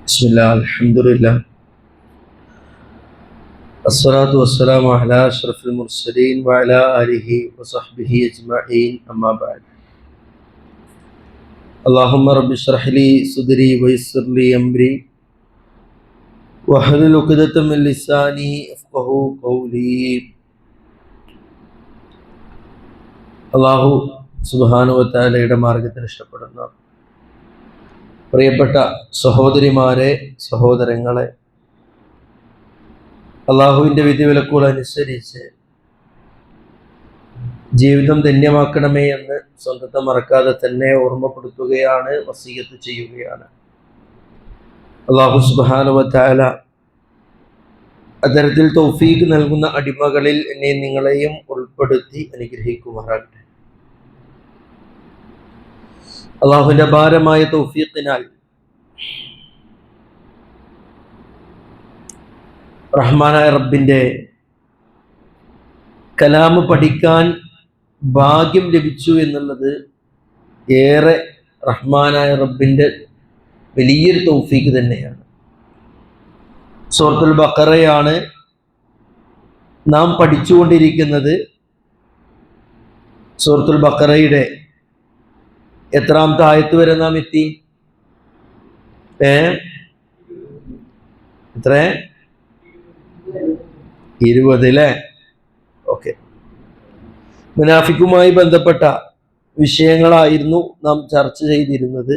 ബിസ്മില്ലാഹ് അൽഹംദുലില്ലാഹ് അസ്സലാത്തു വസ്സലാമു അലാ അഷ്റഫിൽ മുർസലീൻ വഅലാ ആലിഹി വസഹ്ബിഹി അജ്മഈൻ അമ്മാ ബഅദ്. അല്ലാഹുമ്മ റബ്ബി ഇശ്റഹ് ലി സദ്രി വയസ്സിർ ലി അംരി വഹ്ലുൽ ഉഖ്ദത മിൻ ലിസാനി യഫ്ഖഹു ഖൗലി. അല്ലാഹു സുബ്ഹാനഹു വ തആലയുടെ മാർഗ്ഗത്തിൽ ഇഷ്ടപ്പെടുന്ന പ്രിയപ്പെട്ട സഹോദരിമാരെ, സഹോദരങ്ങളെ, അള്ളാഹുവിൻ്റെ വിധിവിലക്കുകൾ അനുസരിച്ച് ജീവിതം ധന്യമാക്കണമേ എന്ന് സ്വന്തത്തെ മറക്കാതെ തന്നെ ഓർമ്മപ്പെടുത്തുകയാണ്, വസിയ്യത്ത് ചെയ്യുകയാണ്. അള്ളാഹു സുബ്ഹാനഹു വ തആല അത്തരത്തിൽ തൗഫീഖ് നൽകുന്ന അടിമകളിൽ എന്നെ നിങ്ങളെയും ഉൾപ്പെടുത്തി അനുഗ്രഹിക്കുമാറാകട്ടെ. അള്ളാഹുവിൻ്റെ അപാരമായ തൗഫീഖിനാൽ റഹ്മാനായ റബ്ബിൻ്റെ കലാമ് പഠിക്കാൻ ഭാഗ്യം ലഭിച്ചു എന്നുള്ളത് ഏറെ റഹ്മാനായ റബ്ബിൻ്റെ വലിയൊരു തൗഫീഖ് തന്നെയാണ്. സൂറത്തുൽ ബഖറയാണ് നാം പഠിച്ചുകൊണ്ടിരിക്കുന്നത്. സൂറത്തുൽ ബഖറയുടെ എത്രാമത്തെ ആയത്ത് വരെ നാം എത്തി? എത്ര? 20 അല്ലേ? ഓക്കെ. മുനാഫിക്കുമായി ബന്ധപ്പെട്ട വിഷയങ്ങളായിരുന്നു നാം ചർച്ച ചെയ്തിരുന്നത്.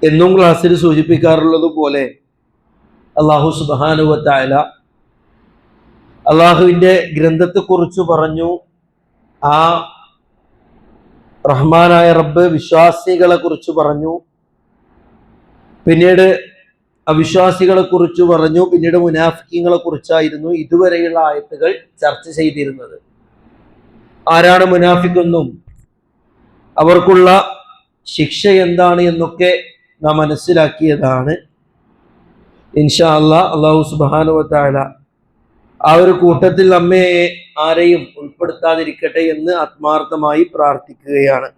എന്നും ക്ലാസ്സിൽ സൂചിപ്പിക്കാറുള്ളത് പോലെ അല്ലാഹു സുബ്ഹാനഹു വ തആല അള്ളാഹുവിൻ്റെ ഗ്രന്ഥത്തെക്കുറിച്ച് പറഞ്ഞു. ആ റഹ്മാനായ റബ്ബ് വിശ്വാസികളെ കുറിച്ച് പറഞ്ഞു, പിന്നീട് അവിശ്വാസികളെ കുറിച്ച് പറഞ്ഞു, പിന്നീട് മുനാഫിക്കീങ്ങളെ കുറിച്ചായിരുന്നു ഇതുവരെയുള്ള ആയത്തുകൾ ചർച്ച ചെയ്തിരുന്നത്. ആരാണ് മുനാഫിക്കെന്നും അവർക്കുള്ള ശിക്ഷ എന്താണ് എന്നൊക്കെ നാം മനസ്സിലാക്കിയതാണ്. ഇൻഷാ അല്ലാഹ് അല്ലാഹു സുബ്ഹാനഹു വ തആല ആ ഒരു കൂട്ടത്തിൽ നമ്മെ ആരെയും ഉൾപ്പെടുത്താതിരിക്കട്ടെ എന്ന് ആത്മാർത്ഥമായി പ്രാർത്ഥിക്കുകയാണ്.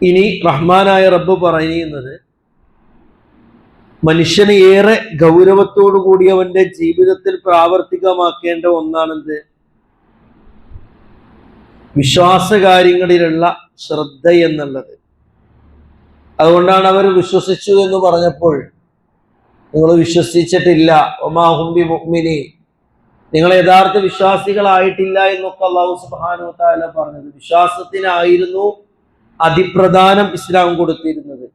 ഇനി റഹ്മാനായ റബ്ബ് പറയുന്നത്, മനുഷ്യന് ഏറെ ഗൗരവത്തോടു കൂടി അവന്റെ ജീവിതത്തിൽ പ്രാവർത്തികമാക്കേണ്ട ഒന്നാണെന്ത്? വിശ്വാസകാര്യങ്ങളിലുള്ള ശ്രദ്ധ എന്നുള്ളത്. അതുകൊണ്ടാണ് അവർ വിശ്വസിച്ചു എന്ന് പറഞ്ഞപ്പോൾ നിങ്ങൾ വിശ്വസിച്ചിട്ടില്ല, വമാ ഹും ബിമുഅ്മിനീൻ, നിങ്ങൾ യഥാർത്ഥ വിശ്വാസികളായിട്ടില്ല എന്നൊക്കെ അല്ലാഹു സുബ്ഹാനഹു വ തആല പറഞ്ഞത്. വിശ്വാസത്തിനായിരുന്നു അതിപ്രധാനം ഇസ്ലാം കൊടുത്തിരുന്നത്.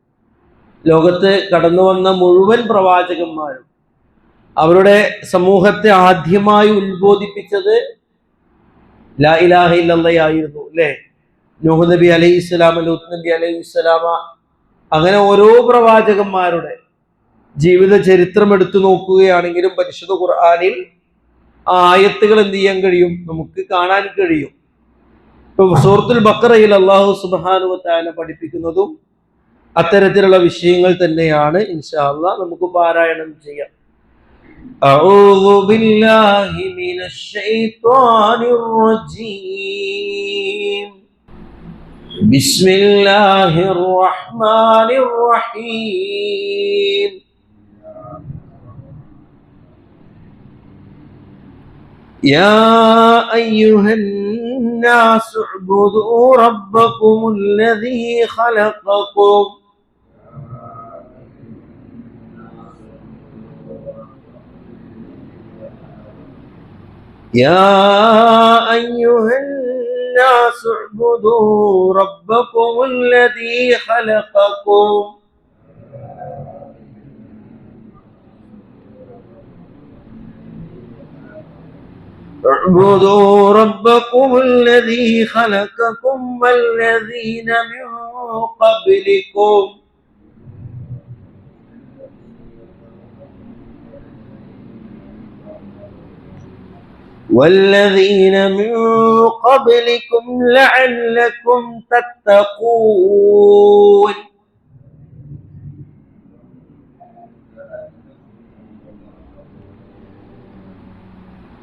ലോകത്ത് കടന്നു വന്ന മുഴുവൻ പ്രവാചകന്മാരും അവരുടെ സമൂഹത്തെ ആദ്യമായി ഉത്ബോധിപ്പിച്ചത് ലാ ഇലാഹ ഇല്ലല്ലാഹ് ആയിരുന്നു, അല്ലേ? നൂഹ് നബി അലൈഹിസ്സലാം, ലൂത്ത് നബി അലൈഹിസ്സലാമ, അങ്ങനെ ഓരോ പ്രവാചകന്മാരുടെ ജീവിത ചരിത്രം എടുത്തു നോക്കുകയാണെങ്കിലും പരിശുദ്ധ ഖുർആനിൽ ആയത്തുകൾ എന്ത് ചെയ്യാൻ കഴിയും? നമുക്ക് കാണാൻ കഴിയും. ഇപ്പൊ സൂറത്തുൽ ബഖറയിൽ അല്ലാഹു സുബ്ഹാനഹു വ തആല പഠിപ്പിക്കുന്നതും അത്തരത്തിലുള്ള വിഷയങ്ങൾ തന്നെയാണ്. ഇൻഷാ അല്ലാഹ് നമുക്ക് പാരായണം ചെയ്യാം. അഊദു ബില്ലാഹി മിനശ് ശൈത്വാനിർ റജീം. ബിസ്മില്ലാഹിർ റഹ്മാനിർ റഹീം. يا أيها الناس اعبدوا ربكم الذي خلقكم يا أيها الناس اعبدوا ربكم الذي خلقكم اعبدوا ربكم الذي خلقكم والذين من قبلكم لعلكم تتقون.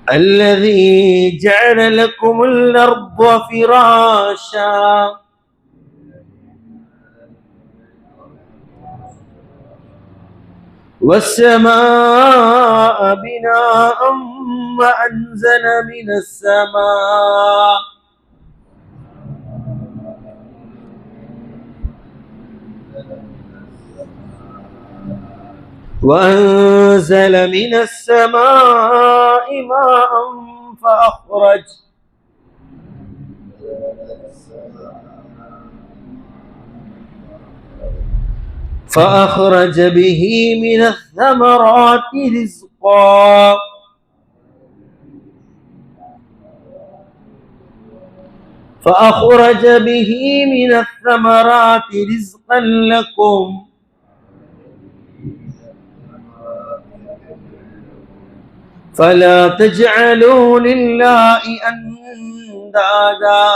الذي جعل لكم الأرض فراشا والسماء بناء وأنزل من السماء وأنزل من السماء ماء فأخرج به من الثمرات رزقا فأخرج به من الثمرات رزقا لكم فلا تجعلوا لله أندادا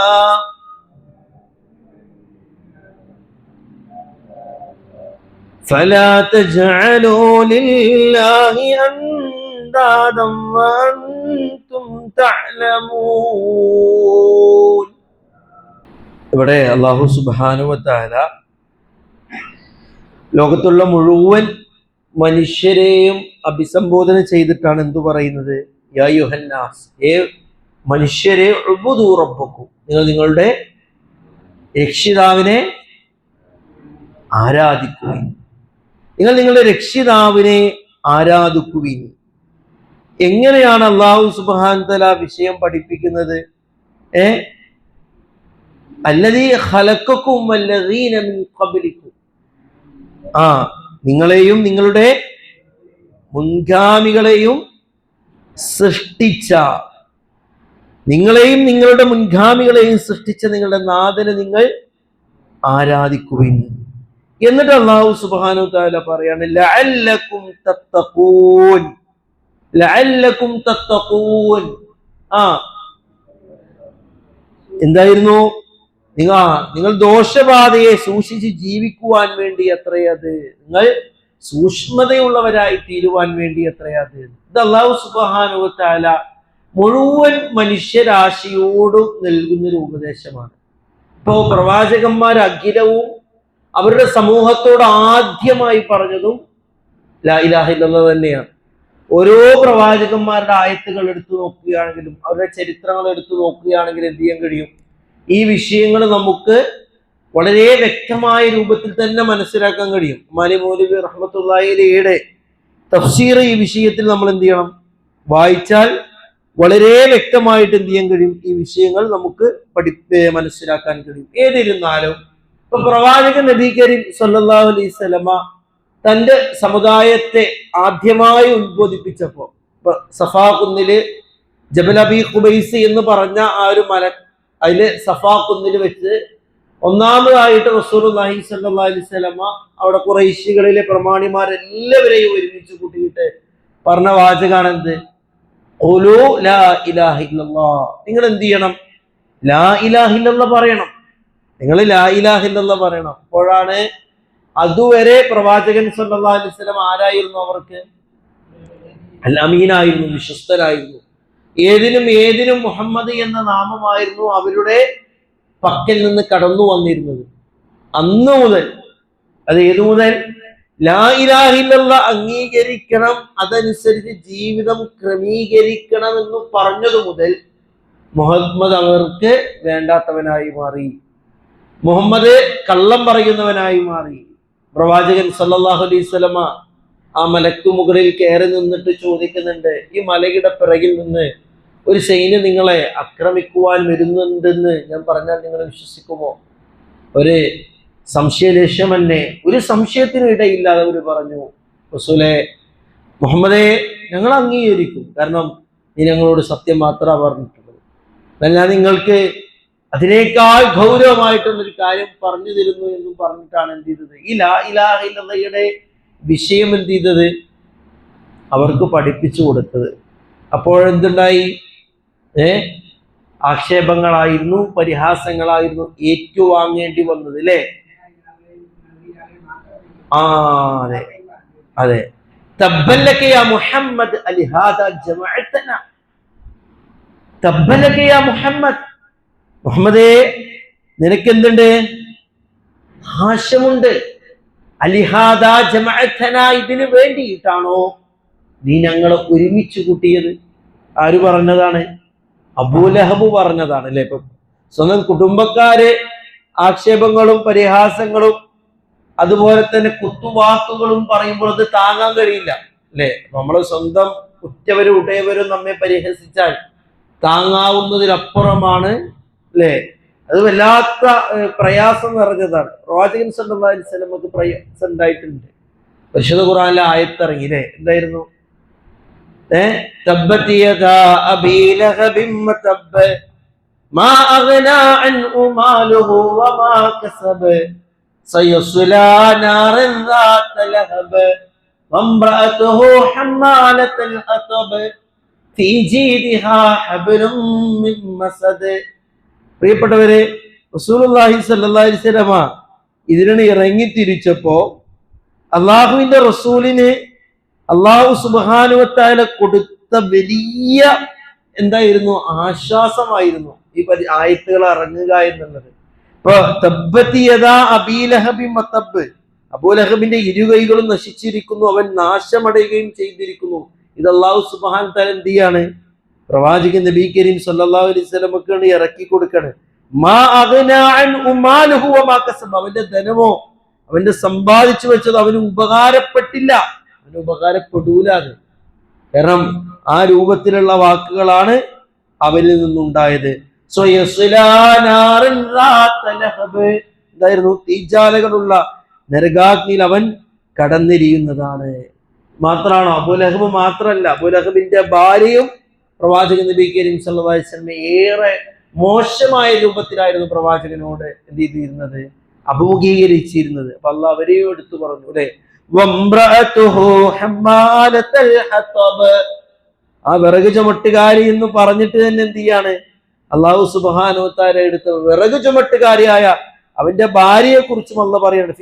فلا تجعلوا لله أندادا وأنتم تعلمون. ഇവിടെ അല്ലാഹു സുബ്ഹാനഹു വ തആല ലോകത്തുള്ള മുഴുവൻ മനുഷ്യരെയും അഭിസംബോധന ചെയ്തിട്ടാണ് എന്തു പറയുന്നത്? യാ യുഹന്നാസ്, ഏ മനുഷ്യരെ, ഉബ്ദു റബ്ബക്കും, നിങ്ങൾ നിങ്ങളുടെ രക്ഷിതാവിനെ ആരാധിക്കുവിൻ. നിങ്ങൾ നിങ്ങളുടെ രക്ഷിതാവിനെ ആരാധിക്കുവിൻ. എങ്ങനെയാണ് അല്ലാഹു സുബ്ഹാനഹു വ തആല വിഷയം പഠിപ്പിക്കുന്നത്? അല്ലദീ ഖലഖക്കും വല്ലദീന മിൻ ഖബ്ലിക്കും, നിങ്ങളെയും നിങ്ങളുടെ മുൻഗാമികളെയും സൃഷ്ടിച്ച, നിങ്ങളെയും നിങ്ങളുടെ മുൻഗാമികളെയും സൃഷ്ടിച്ച നിങ്ങളുടെ നാഥനെ നിങ്ങൾ ആരാധിക്കുവിൻ. എന്നിട്ട് അല്ലാഹു സുബ്ഹാനഹു വ തആല പറയാണ് ലഅല്ലകും തത്തഖൂൻ, ലഅല്ലകും തത്തഖൂൻ. എന്തായിരുന്നു? നിങ്ങൾ ദോഷബാധയെ സൂക്ഷിച്ച് ജീവിക്കുവാൻ വേണ്ടി അത്രയത്, നിങ്ങൾ സൂക്ഷ്മതയുള്ളവരായി തീരുവാൻ വേണ്ടി അത്രയത്. ഇത് അല്ലാഹു സുബ്ഹാനഹു വ തആല മുഴുവൻ മനുഷ്യരാശിയോട് നൽകുന്നൊരു ഉപദേശമാണ്. ഇപ്പോ പ്രവാചകന്മാർ അഖിലവും അവരുടെ സമൂഹത്തോട് ആദ്യമായി പറഞ്ഞതും ലാ ഇലാഹ ഇല്ലല്ലാഹ് തന്നെയാണ്. ഓരോ പ്രവാചകന്മാരുടെ ആയത്തുകൾ എടുത്തു നോക്കുകയാണെങ്കിലും അവരുടെ ചരിത്രങ്ങൾ എടുത്തു നോക്കുകയാണെങ്കിലും എന്ത് ചെയ്യാൻ കഴിയും? ഈ വിഷയങ്ങൾ നമുക്ക് വളരെ വ്യക്തമായ രൂപത്തിൽ തന്നെ മനസ്സിലാക്കാൻ കഴിയും. മാലി മൗലവി റഹ്മത്തുള്ളാഹി അലൈഹിയുടെ തഫ്സീർ ഈ വിഷയത്തിൽ നമ്മൾ എന്ത് ചെയ്യണം? വായിച്ചാൽ വളരെ വ്യക്തമായിട്ട് എന്ത് ചെയ്യാൻ കഴിയും? ഈ വിഷയങ്ങൾ നമുക്ക് മനസ്സിലാക്കാൻ കഴിയും. ഏതിരുന്നാലും ഇപ്പൊ പ്രവാചകൻ നബി കരീം സല്ലല്ലാഹു അലൈഹി വസല്ലമ തന്റെ സമുദായത്തെ ആദ്യമായി ഉത്ബോധിപ്പിച്ചപ്പോ സഫാ കുന്നില് ജബൽ അബി ഖുബൈസ് എന്ന് പറഞ്ഞ ആ ഒരു മല, അതില് സഫാ കുന്നിൽ വെച്ച് ഒന്നാമതായിട്ട് റസൂലുള്ളാഹി സ്വല്ലല്ലാഹി അലൈഹി വസല്ലമ അവിടെ ഖുറൈശികളിലെ പ്രമാണിമാരെല്ലാവരെയും ഒരുമിച്ച് കൂട്ടിയിട്ട് പറഞ്ഞ വാചകാണ് എന്ത്? ഖുലൂ ലാ ഇലാഹ ഇല്ലല്ലാഹ്. നിങ്ങൾ എന്ത് ചെയ്യണം? ലാ ഇലാഹ ഇല്ലല്ലാഹ് പറയണം. നിങ്ങൾ ലാ ഇലാഹ ഇല്ലല്ലാഹ് പറയണം. അപ്പോഴാണ് അതുവരെ പ്രവാചകൻ സല്ലല്ലാഹു അലൈഹി വസല്ലം ആരായിരുന്നു? അവർക്ക് അൽ അമീനായിരുന്നു, വിശ്വസ്തനായിരുന്നു. ഏതിനും മുഹമ്മദ് എന്ന നാമമായിരുന്നു അവരുടെ പക്കൽ നിന്ന് കടന്നു വന്നിരുന്നത്. അന്ന് മുതൽ, അത് ഏതു മുതൽ? ലാ ഇലാഹ ഇല്ലല്ലാഹ് അംഗീകരിക്കണം, അതനുസരിച്ച് ജീവിതം ക്രമീകരിക്കണം എന്ന് പറഞ്ഞതു മുതൽ മുഹമ്മദ് അവർക്ക് വേണ്ടാത്തവനായി മാറി. മുഹമ്മദ് കള്ളം പറയുന്നവനായി മാറി. പ്രവാചകൻ സല്ലല്ലാഹു അലൈഹി വസല്ലമ ആ മലക്ക് മുകളിൽ കയറി നിന്നിട്ട് ചോദിക്കുന്നുണ്ട്, ഈ മലയുടെ പിറകിൽ നിന്ന് ഒരു സൈന്യം നിങ്ങളെ ആക്രമിക്കുവാൻ വരുന്നുണ്ടെന്ന് ഞാൻ പറഞ്ഞാൽ നിങ്ങൾ വിശ്വസിക്കുമോ? ഒരു സംശയലേശം തന്നെ, ഒരു സംശയത്തിനും ഇടയില്ലാതെ അവർ പറഞ്ഞു, റസൂലേ മുഹമ്മദേ, ഞങ്ങൾ അംഗീകരിക്കും, കാരണം നീ ഞങ്ങളോട് സത്യം മാത്രമാണ് പറഞ്ഞിട്ടുള്ളത്. എന്നാൽ ഞാൻ നിങ്ങൾക്ക് അതിനേക്കാൾ ഗൗരവമായിട്ടുള്ളൊരു കാര്യം പറഞ്ഞു തരുന്നു എന്നും പറഞ്ഞിട്ടാണ് എന്ത് ചെയ്തത്? ഈ ലാ ഇലാഹ ഇല്ലല്ലാഹയുടെ വിഷയം എന്ത് ചെയ്തത്? അവർക്ക് പഠിപ്പിച്ചു കൊടുത്തത്. അപ്പോഴെന്തുണ്ടായി? ആക്ഷേപങ്ങളായിരുന്നു, പരിഹാസങ്ങളായിരുന്നു ഏറ്റുവാങ്ങേണ്ടി വന്നത്, അല്ലേ? അതെ അതെ. തബ്ബൻ ലക യാ മുഹമ്മദ് അലിഹാദാ ജമഅതനാ. തബ്ബൻ ലക യാ മുഹമ്മദ്, മുഹമ്മദേ നിനക്കെന്തുണ്ട്? നാശമുണ്ട്. അലിഹാദാ ജമഅതനാ, ഇതിനു വേണ്ടിയിട്ടാണോ നീ ഞങ്ങളെ ഒരുമിച്ച് കൂട്ടിയത്? ആര് പറഞ്ഞതാണ്? അബൂലഹബ് പറഞ്ഞതാണ് അല്ലെ. ഇപ്പൊ സ്വന്തം കുടുംബക്കാര് ആക്ഷേപങ്ങളും പരിഹാസങ്ങളും അതുപോലെ തന്നെ കുത്തുവാക്കുകളും പറയുമ്പോൾ അത് താങ്ങാൻ കഴിയില്ല അല്ലെ. നമ്മള് സ്വന്തം ഉറ്റവരും ഉടയവരും നമ്മെ പരിഹസിച്ചാൽ താങ്ങാവുന്നതിനപ്പുറമാണ് അല്ലെ. അത് വല്ലാത്ത പ്രയാസം നിറഞ്ഞതാണ്. പ്രവാചകൻ സല്ലല്ലാഹു അലൈഹി വസല്ലമക്ക് പ്രയാസം ഉണ്ടായിട്ടുണ്ട്. പരിശുദ്ധ ഖുർആനിലെ ആയത്തിറങ്ങി അല്ലെ. എന്തായിരുന്നു? തബ്ബത് യദാ അബീ ലഹബിൻ വതബ്ബ മാ അഗ്നാ അൻഹു മാലുഹു വമാ കസബ സയസ്ലാ നാറൻ ദാത ലഹബ് വംറഅതുഹു ഹമ്മാലത്തുൽ ഹതബ് ഫീ ജീദിഹാ ഹബ്ലും മിൻ മസദ്. പ്രിയപ്പെട്ടവരെ, റസൂലുള്ളാഹി സ്വല്ലല്ലാഹി അലൈഹി വസല്ലമ ഇതിനെ ഇറങ്ങി തിരിച്ചപ്പോ അള്ളാഹുവിന്റെ റസൂലിന് അള്ളാഹു സുബ്ഹാനഹു വ തആല കൊടുത്ത വലിയ എന്തായിരുന്നു? ആശ്വാസമായിരുന്നു ഈ ആയത്തുകൾ ഇറങ്ങുക എന്നുള്ളത്. ഇപ്പൊ തബ്ബത് യദാ അബീ ലഹബിൻ വതബ്ബ്, അബൂലഹബിന്റെ ഇരുകൈകളും നശിച്ചിരിക്കുന്നു, അവൻ നാശമടയുകയും ചെയ്തിരിക്കുന്നു. ഇത് അള്ളാഹു സുബ്ഹാനഹു വ തആല എന്ത് ചെയ്യാണ്? പ്രവാചകൻ നബി കരീം സല്ലല്ലാഹു അലൈഹി വസല്ലമക്ക് ഇറക്കി കൊടുക്കാണ്. മാ അഗ്നാ അൻഹു മാലുഹു വമാ കസബ, അവന്റെ ധനമോ അവന്റെ സമ്പാദിച്ചു വെച്ചത് അവന് ഉപകാരപ്പെട്ടില്ല, അവന് ഉപകാരപ്പെടൂല. കാരണം ആ രൂപത്തിലുള്ള വാക്കുകളാണ് അവരിൽ നിന്നുണ്ടായത്. എന്തായിരുന്നു? തീജാലകളുള്ള നരകാഗ്നിയിൽ അവൻ കടന്നിരിക്കുന്നതാണ്. മാത്രമാണോ? അബൂലഹബ് മാത്രമല്ല, അബൂലഹബിന്റെ ഭാര്യയും പ്രവാചകൻ നബി കരീം സല്ലല്ലാഹു അലൈഹി വസല്ലം ഏറെ മോശമായ രൂപത്തിലായിരുന്നു പ്രവാചകനോട് എന്ത് ചെയ്തിരുന്നത്? അഭിമുഖീകരിച്ചിരുന്നത്. അപ്പൊ അള്ളാഹ് അവരെയും എടുത്തു പറഞ്ഞു അല്ലെ. ആ വിറക് ചുമട്ടുകാരി എന്ന് പറഞ്ഞിട്ട് തന്നെ എന്ത് ചെയ്യാണ്? അള്ളാഹു സുബ്ഹാനഹു വ തആല എടുത്ത വിറക് ചുമട്ടുകാരിയായ അവന്റെ ഭാര്യയെ കുറിച്ചും അള്ളാഹ് പറയാണ്.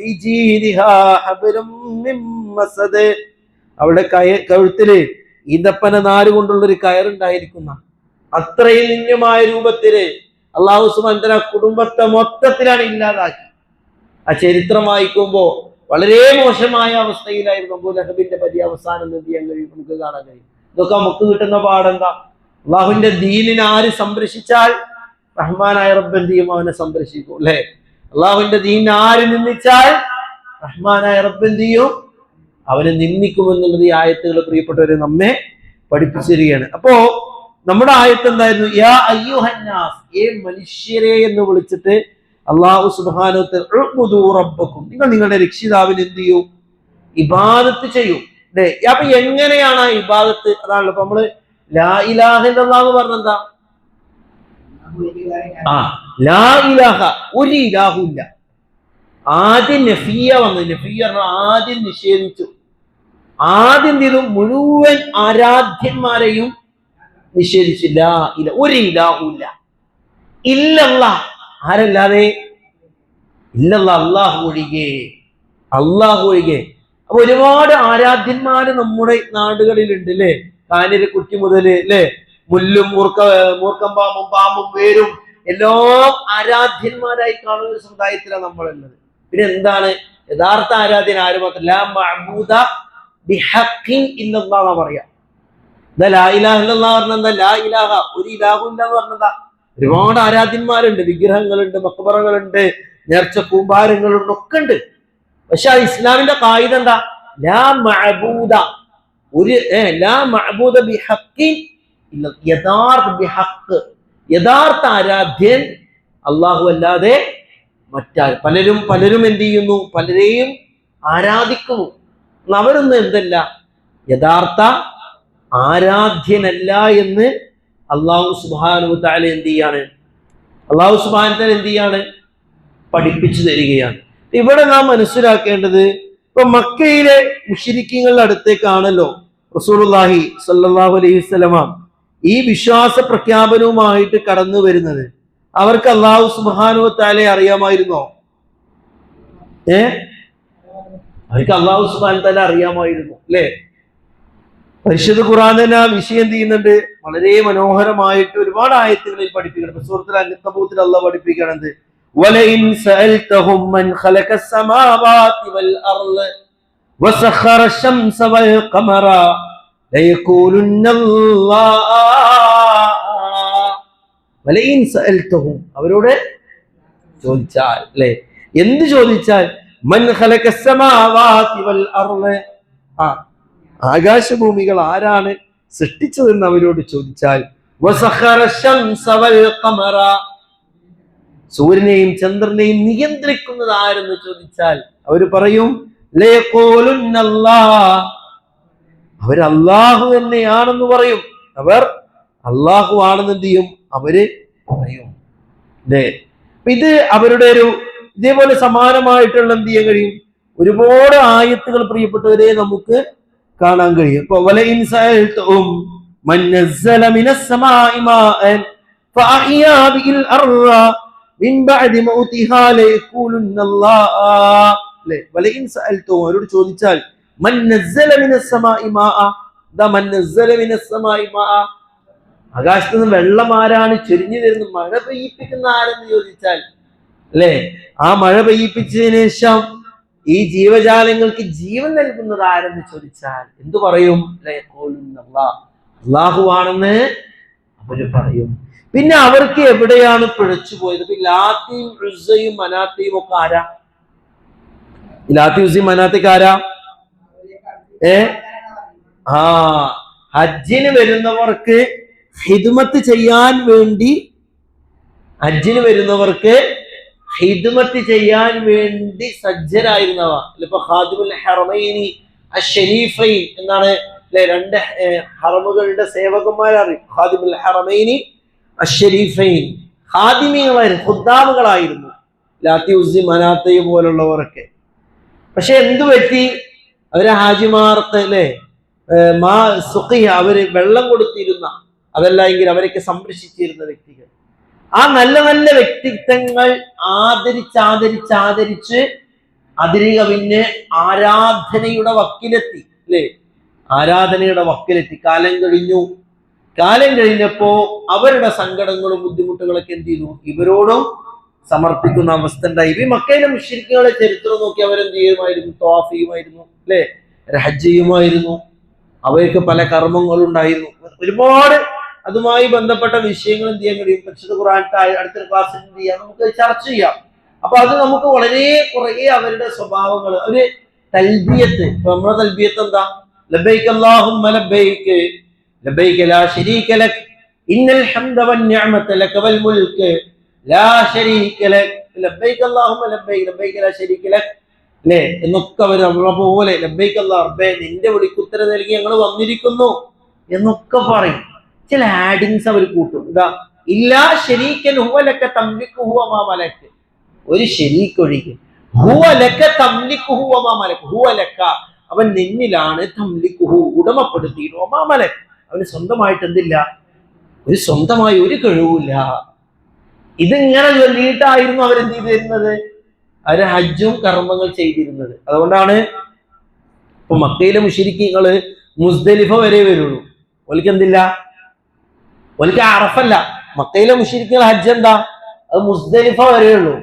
അവളുടെ കഴുത്തില് ഈന്തപ്പന നാര് കൊണ്ടുള്ള ഒരു കയറുണ്ടായിരിക്കുന്ന അത്രയും നിന്യമായ രൂപത്തില് അള്ളാഹു സുബ്ഹാനഹു വ തആല കുടുംബത്തെ മൊത്തത്തിലാണ് ഇല്ലാതാക്കി. ആ ചരിത്രം വായിക്കുമ്പോ വളരെ മോശമായ അവസ്ഥയിലായിരുന്നു അബൂലഹബിന്റെ പര്യവസാനം എന്ത് ചെയ്യാൻ കഴിയും? നമുക്ക് കാണാൻ കഴിയും. ഇതൊക്കെ നമുക്ക് കിട്ടുന്ന പാടെന്താ? അള്ളാഹുവിന്റെ ദീനിനെ ആര് സംരക്ഷിച്ചാൽ റഹ്മാനായ റബ്ബ് എന്ത് ചെയ്യും? അവനെ സംരക്ഷിക്കും അല്ലെ. അള്ളാഹുവിന്റെ ദീനിനെ ആര് നിന്ദിച്ചാൽ റഹ്മാനായ റബ്ബ് എന്ത് ചെയ്യും? അവനെ നിന്ദിക്കുമെന്നുള്ളത് ഈ ആയത്തുകൾ പ്രിയപ്പെട്ടവരെ നമ്മെ പഠിപ്പിച്ചിരിക്കുകയാണ്. അപ്പോ നമ്മുടെ ആയത്ത് എന്തായിരുന്നു? യാ അയ്യുഹന്നാസ്, ഏ മനുഷ്യരെ എന്ന് വിളിച്ചിട്ട് അല്ലാഹു സുബ്ഹാനഹു വ തആല ഉഅ്ബുദൂ റബ്ബക്കും, നിങ്ങൾ നിങ്ങളുടെ രക്ഷിതാവിന് എന്ത് ചെയ്യൂ? ഇബാദത്ത് ചെയ്യൂ. അല്ലേ? അപ്പൊ എങ്ങനെയാണ് ആ ഇബാദത്ത്? അതാണല്ലോ ഇപ്പൊ നമ്മള് ലാ ഇലാഹ ഇല്ലല്ലാഹ് എന്ന് പറഞ്ഞെന്താ? ലാ ഇലാഹ, ഒരു ഇലാഹുല്ല. ആദ്യം നഫിയ വന്നു. നഫിയ ആദ്യം നിഷേധിച്ചു. ആദ്യം ചെയ്തു മുഴുവൻ ആരാധ്യന്മാരെയും നിഷേധിച്ചില്ല. ഒരു ഇലാഹുല്ല. ഇല്ലല്ലാഹ്, ആരല്ലാതെ? ഇല്ലല്ലാഹ്, അല്ലാഹു ഒഴികെ. അല്ലാഹു ഒഴികെ. അപ്പൊ ഒരുപാട് ആരാധ്യന്മാര് നമ്മുടെ നാടുകളിലുണ്ട് അല്ലെ. കാനിലെ കുറ്റി മുതല് അല്ലെ, മുല്ലും മൂർക്കം പാമ്പും പാമ്പും വേരും എല്ലാം ആരാധ്യന്മാരായി കാണുന്ന ഒരു സമുദായത്തിലാണ് നമ്മളുള്ളത്. പിന്നെ എന്താണ് യഥാർത്ഥ ആരാധ്യൻ? ആര് മാത്രം? ലാ മഅബൂദ ബിഹഖിൻ ഇല്ലല്ലാഹ് എന്നാ പറയാ. എന്താ ലാ ഇലാഹ ഇല്ലല്ലാഹ് പറഞ്ഞ എന്താ? ലാ ഇലാഹ, ഒരു ഇലാഹും ഇല്ല എന്ന് പറഞ്ഞതാ. ഒരുപാട് ആരാധ്യന്മാരുണ്ട്, വിഗ്രഹങ്ങളുണ്ട്, മക്ബറകളുണ്ട്, നേർച്ച കൂമ്പാരങ്ങളുണ്ട്, ഒക്കെ ഉണ്ട്. പക്ഷെ ആ ഇസ്ലാമിന്റെ ഖായിദ എന്താ? ലാ മഅബൂദ, ഒരു ലാ മഅബൂദ ബിഹഖിൻ ഇല്ല, യഥാർത്ഥ ബിഹഖ്, യഥാർത്ഥ ആരാധ്യൻ അല്ലാഹു അല്ലാതെ മറ്റാരും. പലരും എന്ത് ചെയ്യുന്നു? പലരെയും ആരാധിക്കുന്നു. അവരൊന്നും എന്തല്ല? യഥാർത്ഥ ആരാധ്യനല്ല എന്ന് അല്ലാഹു സുബ്ഹാനഹു വ തആല എന്ത് ചെയ്യാണ്? അല്ലാഹു സുബ്ഹാനഹു വ തആല എന്ത് ചെയ്യാണ്? പഠിപ്പിച്ചു തരികയാണ്. ഇവിടെ നാം മനസ്സിലാക്കേണ്ടത്, ഇപ്പൊ മക്കയിലെ മുശ്രിക്കീങ്ങളുടെ അടുത്തേക്കാണല്ലോ റസൂലുള്ളാഹി സ്വല്ലല്ലാഹു അലൈഹി വസല്ലമ ഈ വിശ്വാസ പ്രഖ്യാപനവുമായിട്ട് കടന്നു വരുന്നത്. അവർക്ക് അല്ലാഹു സുബ്ഹാനഹു വ തആലയെ അറിയാമായിരുന്നോ? അവർക്ക് അല്ലാഹു സുബ്ഹാനഹു വ തആല അറിയാമായിരുന്നു അല്ലെ. പരിശുദ്ധ ഖുർആൻ തന്നെ ആ വിഷയം എന്ത് ചെയ്യുന്നുണ്ട്? വളരെ മനോഹരമായിട്ട് ഒരുപാട് ആയത്തുകളിൽ പഠിപ്പിക്കണം. സൂറത്തുൽ അൻകബൂത്തിൽ അല്ലാഹു പഠിപ്പിക്കണത് വലഇൻ സഅൽതഹും മൻ ഖലഖസ് സമാവാതി വൽ അർള് വസഖറ ശംസ വൽ ഖമറ ലയഖൂലുന്ന അല്ലാഹ്. വലഇൻ സഅൽതഹും, അവരോട് ചോദിച്ചാൽ, അല്ലെ, എന്ത് ചോദിച്ചാൽ? മൻ ഖലഖസ് സമാവാതി വൽ അർള്, ആകാശഭൂമികൾ ആരാണ് സൃഷ്ടിച്ചതെന്ന് അവരോട് ചോദിച്ചാൽ, വസഖറ ശംസ വൽ ഖമറ, സൂര്യനെയും ചന്ദ്രനെയും നിയന്ത്രിക്കുന്നത് ആരെന്ന് ചോദിച്ചാൽ അവർ പറയും ലയഖൂലുന്ന അല്ലാഹ്, അവർ അല്ലാഹു തന്നെയാണെന്ന് പറയും. അവർ അല്ലാഹു ആണെന്ന് എന്ത് ചെയ്യും? അവര് പറയും. അല്ലേ? ഇത് അവരുടെ ഒരു ഇതേപോലെ സമാനമായിട്ടുള്ള എന്ത് ചെയ്യാൻ കഴിയും? ഒരുപാട് ആയത്തുകൾ പ്രിയപ്പെട്ടവരെ നമുക്ക് കാണാൻ കഴിയും. ഇപ്പൊ വലഇൻ സഅൽതഹും മൻ നസ്സല മിനസ് സമാഇ മാഅൻ ഫഅഹ്യാ ബിൽ അർള മിൻ ബഅദി മൗതിഹാ ലയഖൂലുന്ന അല്ലാഹ്. അല്ലേ? വലഇൻ സഅൽതഹും, അവരോട് ചോദിച്ചാൽ മൻ നസ്സല മിനസ് സമാഇ മാഅ, ദാ മൻ നസ്സല മിനസ് സമാഇ മാഅ, ആകാശത്ത് നിന്ന് വെള്ളം ആരാണ് ചൊരിഞ്ഞു തരുന്നത്, മഴ പെയ്യിപ്പിക്കുന്ന ആരെന്ന് ചോദിച്ചാൽ, അല്ലെ, ആ മഴ പെയ്യിപ്പിച്ചതിന് ശേഷം ഈ ജീവജാലങ്ങൾക്ക് ജീവൻ നൽകുന്നത് ആരെന്ന് ചോദിച്ചാൽ എന്തു പറയും? അല്ലാഹു ആണെന്ന് അവര് പറയും. പിന്നെ അവർക്ക് എവിടെയാണ് പിഴച്ചു പോയത്? ലാത്തിയും ഉസ്സയും മനാത്തയും ഒക്കെ ആരാ? ലാത്തി ഉസ്സയും മനാത്തയ്ക്ക് ആരാ? ഹജ്ജിന് വരുന്നവർക്ക് ഹിദ്മത്ത് ചെയ്യാൻ വേണ്ടി, ഹജ്ജിന് വരുന്നവർക്ക് ഹിദ്മത്ത് ചെയ്യാൻ വേണ്ടി സജ്ജരായിരുന്നവ. ഇപ്പൊ ഖാദിമുൽ ഹറമൈനി അശ്ശരീഫൈൻ എന്നാണ്, അല്ലെ, രണ്ട് ഹറമുകളുടെ സേവകന്മാരറിയും. ഖാദിമുൽ ഹറമൈനി അശ്ശരീഫൈൻ, ഖാദിമികളായിരുന്നു, ഖുദ്ദാമുകളായിരുന്നു ലാത്തി ഉസ്സി മനാത്തയെ പോലുള്ളവരൊക്കെ. പക്ഷെ എന്തു പറ്റി? അവരെ ഹാജിമാർക്ക്, അല്ലെ, അവര് വെള്ളം കൊടുത്തിരുന്ന, അതല്ല എങ്കിൽ അവരൊക്കെ സംരക്ഷിച്ചിരുന്ന വ്യക്തികൾ, ആ നല്ല നല്ല വ്യക്തിത്വങ്ങൾ ആദരിച്ച് അതിരിക പിന്നെ ആരാധനയുടെ വക്കിലെത്തി, അല്ലെ, ആരാധനയുടെ വക്കിലെത്തി. കാലം കഴിഞ്ഞപ്പോ അവരുടെ സങ്കടങ്ങളും ബുദ്ധിമുട്ടുകളൊക്കെ എന്ത് ചെയ്തു? ഇവരോടും സമർപ്പിക്കുന്ന അവസ്ഥ ഉണ്ടായി. ഈ മക്കയിലെ മുശ്രിക്കുകളുടെ ചരിത്രം നോക്കി അവരെന്ത് ചെയ്യുമായിരുന്നു? തവാഫ് ചെയ്യുമായിരുന്നു, അല്ലെ, ഹജ്ജ് ചെയ്യുമായിരുന്നു. അവർക്ക് പല കർമ്മങ്ങളുണ്ടായിരുന്നു. ഒരുപാട് അതുമായി ബന്ധപ്പെട്ട വിഷയങ്ങൾ എന്ത് ചെയ്യാൻ കഴിയും? പരിശുദ്ധ ഖുർആനിലെ അടുത്തൊരു ക്ലാസ്സിൽ എന്ത് ചെയ്യാം, നമുക്ക് ചർച്ച ചെയ്യാം. അപ്പൊ അത് നമുക്ക് വളരെ കുറെ അവരുടെ സ്വഭാവങ്ങൾ, ഒരു തൽബിയത്ത്. ഇപ്പൊ നമ്മുടെ തൽബിയത്ത് എന്താ? ലബ്ബൈക അല്ലാഹുമ്മ ലബ്ബൈക ലബ്ബൈക ലാ ശരീക ലക് ഇന്നൽ ഹംദ വൻ നിഅമത ലക വൽ മുൽക്ക് ലാ ശരീക ലക് ലബ്ബൈക അല്ലാഹുമ്മ ലബ്ബൈക ലബ്ബൈക ലാ ശരീക ലക്, അല്ലേ, എന്നൊക്കെ അവർ നമ്മളെ പോലെ ലബ്ബൈക അല്ലാഹ് റബ്ബേ, നിന്റെ വിളിക്കുത്തരം നൽകി ഞങ്ങൾ വന്നിരിക്കുന്നു എന്നൊക്കെ പറയും. ചില ആഡിങ്സ് അവർ കൂട്ടും. എന്താ? ഇല്ലാ ശരീക്കൻ ഹുവ ലക തംലികു ഹുവ മാ മലക്, ഒരു ശരീക്ക് ഒഴികെ, ഹുവ ലക തംലികു ഹുവ മാ മലക്, ഹുവ ലക, അവൻ നിന്നിലാണ്, തംലികുഹു, ഉടമപ്പെടുത്തിയിരുന്നു, മാ മലക്, അവന് സ്വന്തമായിട്ട് എന്തില്ല? ഒരു സ്വന്തമായി ഒരു കഴിവില്ല. ഇതിങ്ങനെ ചൊല്ലിയിട്ടായിരുന്നു അവരെന്ത് ചെയ്തിരുന്നത്? അവര് ഹജ്ജും കർമ്മങ്ങൾ ചെയ്തിരുന്നത്. അതുകൊണ്ടാണ് ഇപ്പൊ മക്കയിലെ മുശ്രിക്കുകള് മുസ്ദലിഫ വരെ വരുള്ളൂ. ഓൽക്ക് എന്തില്ല? ഓൽക്ക് അറഫല്ല. മക്കയിലെ മുശ്രിക്കുകൾ ഹജ്ജ് എന്താ? അത് മുസ്ദലിഫ വരെയുള്ളൂ.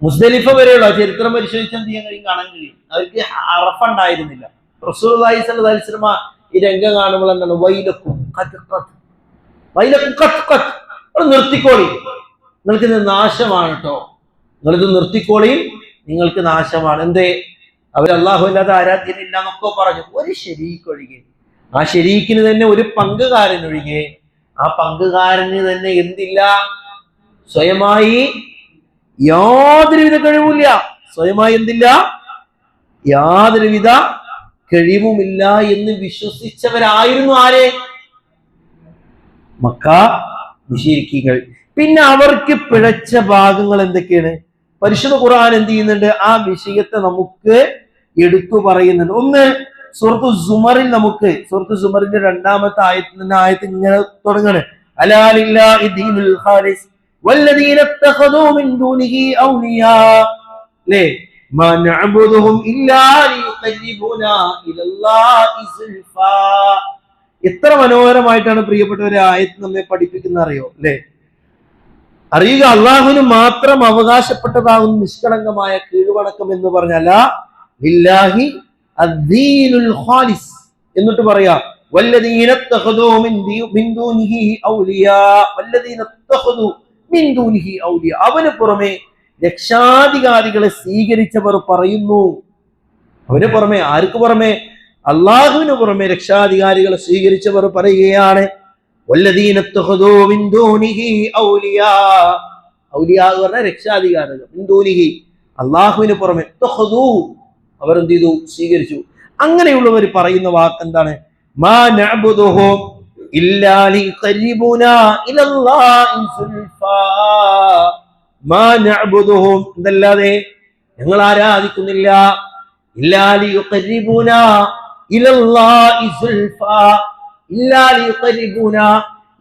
മുസ്ദലിഫ വരെയുള്ളൂ. ആ ചരിത്രം പരിശോധിച്ച് എന്ത് ചെയ്യാൻ കഴിയും? കാണാൻ കഴിയും. അവർക്ക് അറഫ ഉണ്ടായിരുന്നില്ല. റസൂലുള്ളാഹി സ്വല്ലല്ലാഹു അലൈഹി വസല്ലം ഈ രംഗം കാണുമ്പോൾ എന്താണ്? വൈലക്കും നിർത്തിക്കോളി, നിങ്ങൾക്ക് ഇത് നാശമാണ് കേട്ടോ, നിങ്ങളിത് നിർത്തിക്കോളിയും, നിങ്ങൾക്ക് നാശമാണ്. എന്തേ? അവർ അല്ലാഹു അല്ലാതെ ആരാധ്യനില്ല എന്നൊക്കെ പറഞ്ഞു. ഒരു ശരീക്ക് ഒഴികെ, ആ ശരീക്കിന് തന്നെ ഒരു പങ്കുകാരൻ ഒഴികെ, ആ പങ്കുകാരന് തന്നെ എന്തില്ല? സ്വയമായി യാതൊരുവിധ കഴിവുമില്ല. സ്വയമായി എന്തില്ല? യാതൊരുവിധ കഴിവുമില്ല എന്ന് വിശ്വസിച്ചവരായിരുന്നു ആരെ? മക്ക മുശ്രിക്കുകൾ. പിന്നെ അവർക്ക് പിഴച്ച ഭാഗങ്ങൾ എന്തൊക്കെയാണ്? പരിശുദ്ധ ഖുർആൻ എന്ത് ചെയ്യുന്നുണ്ട്? ആ വിഷയത്തെ നമുക്ക് എടുത്തു പറയുന്നുണ്ട്. ഒന്ന്, സൂറത്തു സുമറിൽ നമുക്ക്, സൂറത്തു സുമറിന്റെ 2-ാമത്തെ ആയത്ത് ഇങ്ങനെ തുടങ്ങാണ്. അലാ ലില്ലാഹി ദീനുൽ ഖാലിസ് വല്ലദീന ഇത്തഖദൂ മിൻ ദൂനിഹി ഔലിയാ ലേ മാ നഅബുദുഹും ഇല്ലാ ലിയുഖർരിബൂനാ ഇലല്ലാഹി സുൽഫാ. എത്ര മനോഹരമായിട്ടാണ് പ്രിയപ്പെട്ടവരെ ആയത്ത് നമ്മെ പഠിപ്പിക്കുന്ന അറിയോ, അല്ലേ? അറിയുക, അള്ളാഹുവിന് മാത്രം അവകാശപ്പെട്ടതാകുന്ന നിഷ്കളങ്കമായ കീഴ്വണക്കം എന്ന് പറഞ്ഞാൽ ലില്ലാഹി അദ്ദീനുൽ ഖാലിസ്. എന്നിട്ട് പറയാ വല്ലദീന ഇത്തഖദൂ മിൻ ദൂനിഹി ഔലിയാ വല്ലദീന ഇത്തഖദൂ മിൻ ദൂനിഹി ഔലിയാ. അവന് പുറമെ രക്ഷാധികാരികളെ സ്വീകരിച്ചവർ പറയുന്നു. അവന് പുറമെ, ആർക്ക് പുറമെ? അള്ളാഹുവിന് പുറമെ രക്ഷാധികാരികളെ സ്വീകരിച്ചവർ പറയുകയാണ് വല്ലദീന ഇത്തഖദൂ മിൻ ദൂനിഹി ഔലിയാ. ഔലിയാ എന്ന് പറഞ്ഞാൽ രക്ഷാധികാരികൾ. മിൻ ദൂനിഹി, അള്ളാഹുവിന് പുറമെ. ഇത്തഖദൂ, അവർ എന്ത് ചെയ്തു? സ്വീകരിച്ചു. അങ്ങനെയുള്ളവർ പറയുന്ന വാക്ക് എന്താണ്? മാ നഅ്ബുദുഹും ഇല്ലാ ലിഖരിബുനാ ഇലല്ലാഹി സുൽഫാ. മാ നഅ്ബുദുഹും, എന്തല്ലാതെ ഞങ്ങൾ ആരാധിക്കുന്നില്ല, ഇല്ലാ ലിഖരിബുനാ ഇലല്ലാഹി സുൽഫാ, ഇല്ലാ ലിഖരിബുനാ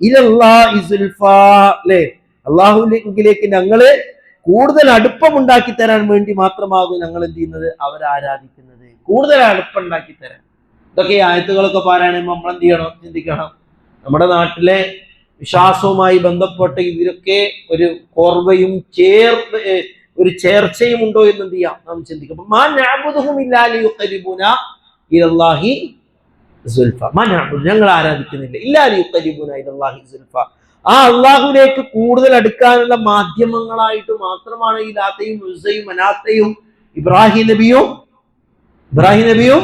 ഇലല്ലാഹി സുൽഫാ. അല്ലേ, അല്ലാഹുവിലേക്ക് ഞങ്ങള് കൂടുതൽ അടുപ്പമുണ്ടാക്കി തരാൻ വേണ്ടി മാത്രമാകും ഞങ്ങൾ എന്ത് ചെയ്യുന്നത്? അവരെ ആരാധിക്കുന്നത്, കൂടുതൽ അടുപ്പം ഉണ്ടാക്കി തരാൻ. ഇതൊക്കെ ഈ ആയത്തുകളൊക്കെ പാരായണം നമ്മൾ എന്ത് ചെയ്യണം? ചിന്തിക്കണം. നമ്മുടെ നാട്ടിലെ വിശ്വാസവുമായി ബന്ധപ്പെട്ട് ഇതിലൊക്കെ ഒരു കോർവയും ഒരു ചേർച്ചയും ഉണ്ടോ എന്ന് എന്ത് ചെയ്യാം? നാം ചിന്തിക്കും. മാ നഅ്ബുദുഹും ഇല്ലാ ലിയുഖരിബുനാ ഇലല്ലാഹി സുൽഫ. മാ നഅ്ബുദു, ഞങ്ങൾ ആരാധിക്കുന്നില്ല, ഇല്ലാ ലിയുഖരിബുനാ ഇലല്ലാഹി സുൽഫ. ആ അള്ളാഹുവിലേക്ക് കൂടുതൽ അടുക്കാനുള്ള മാധ്യമങ്ങളായിട്ട് മാത്രമാണ് ഈ ലാത്തയും ഉസ്സയും മനാത്തയും ഇബ്രാഹിം നബിയും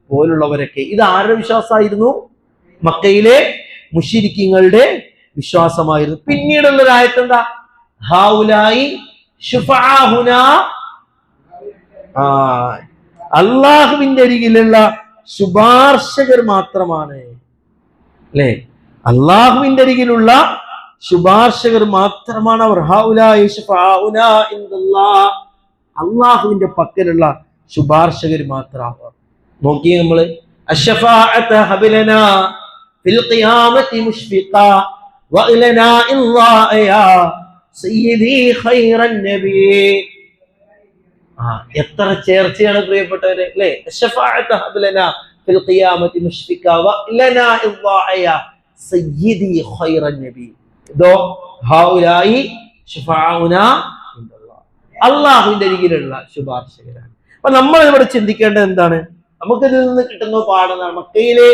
പോലുള്ളവരൊക്കെ. ഇത് ആരുടെ വിശ്വാസമായിരുന്നു? മക്കയിലെ മുശ്രിക്കീങ്ങളുടെ വിശ്വാസമായിരുന്നു. പിന്നീടുള്ള ഒരു ആയത്ത് എന്താ? ഹൗലായി ശുഫാഉനാ, അള്ളാഹുവിന്റെ അരികിലുള്ള ശുപാർശകർ മാത്രമാണ്. അല്ലേ, അള്ളാഹുവിന്റെ അരികിലുള്ള ശുപാർശകർ മാത്രമാണ് അവർ. ഹൗലായി ശുഫാഉനാ ഇൻദല്ലാഹ്, അള്ളാഹുവിന്റെ പക്കലുള്ള ശുപാർശകർ മാത്രമാണ്. നോക്കി നമ്മള് അശ്ശഫാഅത ഹബലനാ ഫിൽ ഖിയാമത്തി മുശ്ഫിഖാ വഅലനാ ഇല്ലാഹ യാ സയ്യിദി ഖൈറൻ നബി. എത്ര ചേർച്ചയാണ് പ്രിയപ്പെട്ടവരെ, അല്ലേ? അശ്ശഫാഅത ഹബലനാ ഫിൽ ഖിയാമത്തി മുശ്ഫിഖാ വഅലനാ ഇല്ലാഹ യാ സയ്യിദി ഖൈറൻ നബി. ദോ ഹൗലായി ശുഫാഉനാ ഇൻദല്ലാഹ്, അള്ളാഹുവിന്റെ അരികിലുള്ള ശുപാർശകരാണ്. അപ്പൊ നമ്മൾ ഇവിടെ ചിന്തിക്കേണ്ടത് എന്താണ്? നമുക്ക് ഇതിൽ നിന്ന് കിട്ടുന്ന പാഠമാണ്. മക്കയിലെ